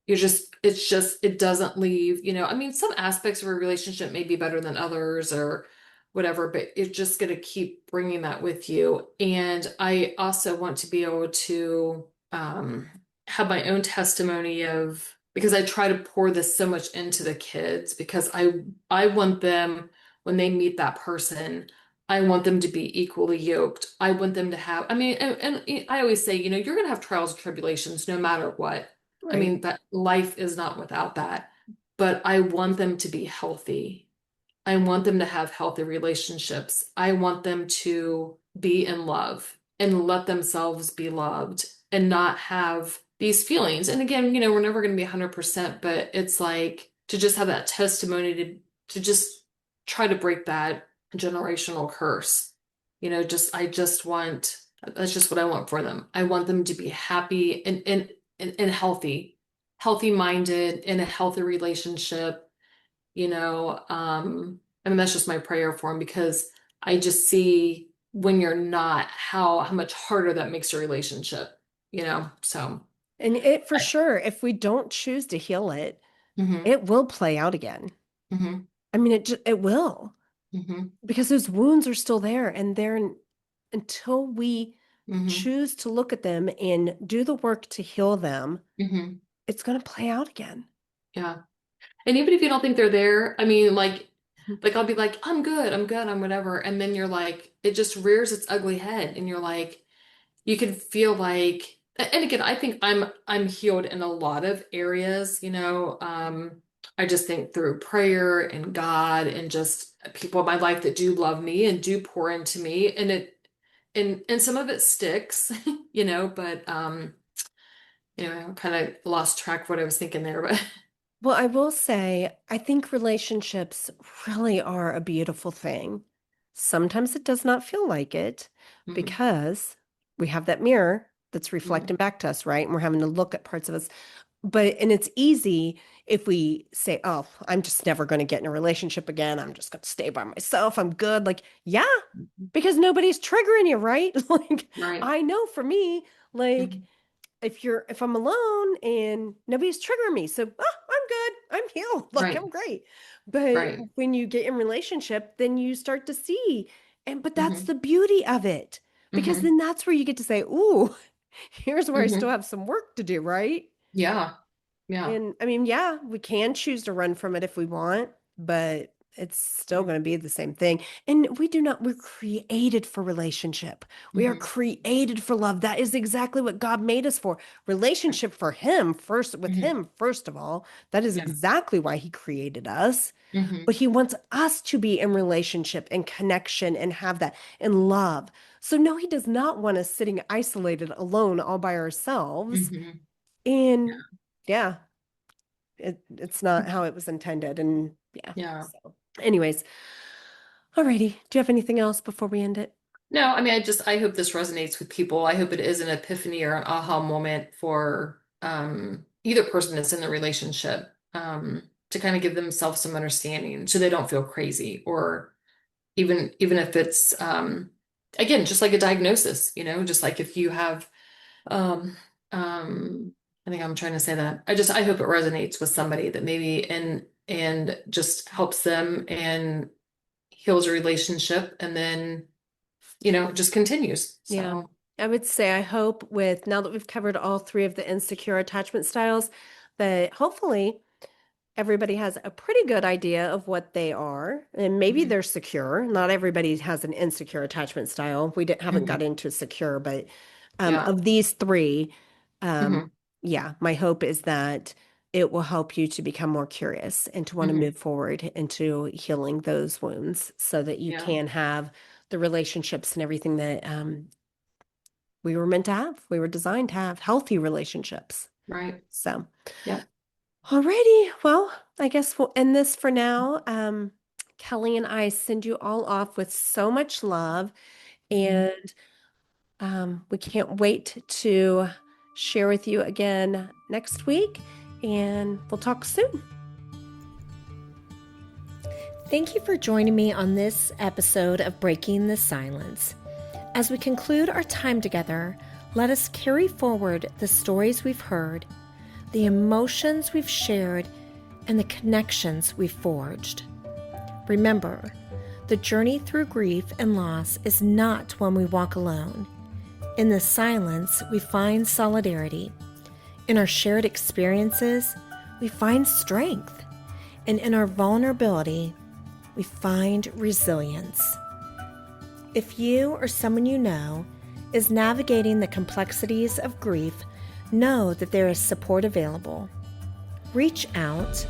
[SPEAKER 2] it doesn't leave, I mean, some aspects of a relationship may be better than others or whatever, but it's just going to keep bringing that with you. And I also want to be able to have my own testimony of, because I try to pour this so much into the kids because I want them, when they meet that person, I want them to be equally yoked. I want them to have, I mean, and I always say, you're going to have trials and tribulations no matter what. I
[SPEAKER 3] Right.
[SPEAKER 2] mean, that life is not without that, but I want them to be healthy. I want them to have healthy relationships. I want them to be in love and let themselves be loved and not have these feelings. And again, we're never going to be 100%, but it's like to just have that testimony to just try to break that generational curse. I just want, that's just what I want for them. I want them to be happy and healthy minded in a healthy relationship. I mean, that's just my prayer for them because I just see when you're not, how much harder that makes your relationship, so.
[SPEAKER 3] And it for sure, if we don't choose to heal it,
[SPEAKER 2] Hmm.
[SPEAKER 3] it will play out again.
[SPEAKER 2] Hmm.
[SPEAKER 3] I mean, it will,
[SPEAKER 2] Hmm.
[SPEAKER 3] because those wounds are still there, and until we
[SPEAKER 2] Hmm.
[SPEAKER 3] choose to look at them and do the work to heal them,
[SPEAKER 2] Hmm.
[SPEAKER 3] it's going to play out again.
[SPEAKER 2] Yeah. And even if you don't think they're there, I mean, like I'll be like, I'm good, I'm whatever. And then you're like, it just rears its ugly head. And you're like, you can feel like, and again, I think I'm healed in a lot of areas, I just think through prayer and God and just people in my life that do love me and do pour into me. And some of it sticks, but I kind of lost track of what I was thinking there, but
[SPEAKER 3] Well, I will say, I think relationships really are a beautiful thing. Sometimes it does not feel like it
[SPEAKER 2] Mhm.
[SPEAKER 3] because we have that mirror that's
[SPEAKER 2] Mhm.
[SPEAKER 3] reflecting back to us, right? And we're having to look at parts of us. And it's easy if we say, oh, I'm just never going to get in a relationship again. I'm just going to stay by myself. I'm good. Like, yeah,
[SPEAKER 2] Mhm.
[SPEAKER 3] because nobody's triggering you, right? Like,
[SPEAKER 2] Right.
[SPEAKER 3] I know for me, like,
[SPEAKER 2] Mhm.
[SPEAKER 3] if I'm alone and nobody's triggering me, so I'm good, I'm healed, like
[SPEAKER 2] Right.
[SPEAKER 3] I'm great. But
[SPEAKER 2] Right.
[SPEAKER 3] when you get in relationship, then you start to see, but that's
[SPEAKER 2] Hmm.
[SPEAKER 3] the beauty of it, because
[SPEAKER 2] Hmm.
[SPEAKER 3] then that's where you get to say, ooh, here's where I still
[SPEAKER 2] Hmm.
[SPEAKER 3] have some work to do, right?
[SPEAKER 2] Yeah. Yeah.
[SPEAKER 3] And I mean, yeah, we can choose to run from it if we want, but it's still going to be the same thing. And we're created for relationship. We are
[SPEAKER 2] Hmm.
[SPEAKER 3] created for love. That is exactly what God made us for. Relationship for Him first, with
[SPEAKER 2] Hmm.
[SPEAKER 3] Him, first of all. That is
[SPEAKER 2] Yeah.
[SPEAKER 3] exactly why He created us.
[SPEAKER 2] Hmm.
[SPEAKER 3] But He wants us to be in relationship and connection and have that and love. So, no, He does not want us sitting isolated alone all by ourselves.
[SPEAKER 2] Hmm.
[SPEAKER 3] And yeah, it's not how it was intended. And yeah.
[SPEAKER 2] Yeah.
[SPEAKER 3] So, anyways, alrighty. Do you have anything else before we end it?
[SPEAKER 2] No, I mean, I hope this resonates with people. I hope it is an epiphany or an aha moment for either person that's in the relationship to kind of give themselves some understanding so they don't feel crazy or even if it's again, just like a diagnosis, just like if you have Um, I think I'm trying to say that. I hope it resonates with somebody that maybe and just helps them and heals a relationship and then, just continues.
[SPEAKER 3] Yeah.
[SPEAKER 2] So,
[SPEAKER 3] I would say I hope with now that we've covered all three of the insecure attachment styles, that hopefully everybody has a pretty good idea of what they are, and maybe
[SPEAKER 2] mhm,
[SPEAKER 3] they're secure. Not everybody has an insecure attachment style. We haven't got
[SPEAKER 2] mhm,
[SPEAKER 3] into secure, but
[SPEAKER 2] yeah.
[SPEAKER 3] of these three, um,
[SPEAKER 2] Hmm.
[SPEAKER 3] yeah, my hope is that it will help you to become more curious and to want to
[SPEAKER 2] Hmm.
[SPEAKER 3] move forward into healing those wounds so that you
[SPEAKER 2] Yeah.
[SPEAKER 3] can have the relationships and everything that we were meant to have. We were designed to have healthy relationships.
[SPEAKER 2] Right.
[SPEAKER 3] So.
[SPEAKER 2] Yeah.
[SPEAKER 3] Alrighty. Well, I guess we'll end this for now. Kelli and I send you all off with so much love,
[SPEAKER 2] Mhm.
[SPEAKER 3] and we can't wait to share with you again next week, and we'll talk soon.
[SPEAKER 1] Thank you for joining me on this episode of Breaking the Silence. As we conclude our time together, let us carry forward the stories we've heard, the emotions we've shared, and the connections we've forged. Remember, the journey through grief and loss is not one we walk alone. In the silence, we find solidarity. In our shared experiences, we find strength. And in our vulnerability, we find resilience. If you or someone you know is navigating the complexities of grief, know that there is support available. Reach out,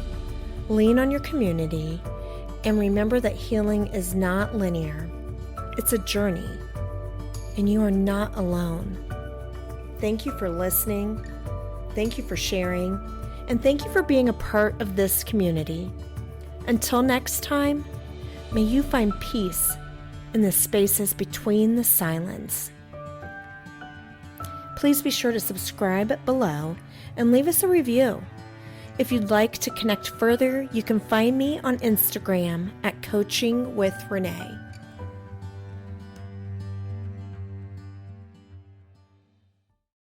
[SPEAKER 1] lean on your community, and remember that healing is not linear. It's a journey, and you are not alone. Thank you for listening. Thank you for sharing, and thank you for being a part of this community. Until next time, may you find peace in the spaces between the silence. Please be sure to subscribe below and leave us a review. If you'd like to connect further, you can find me on Instagram at Coaching with Renee.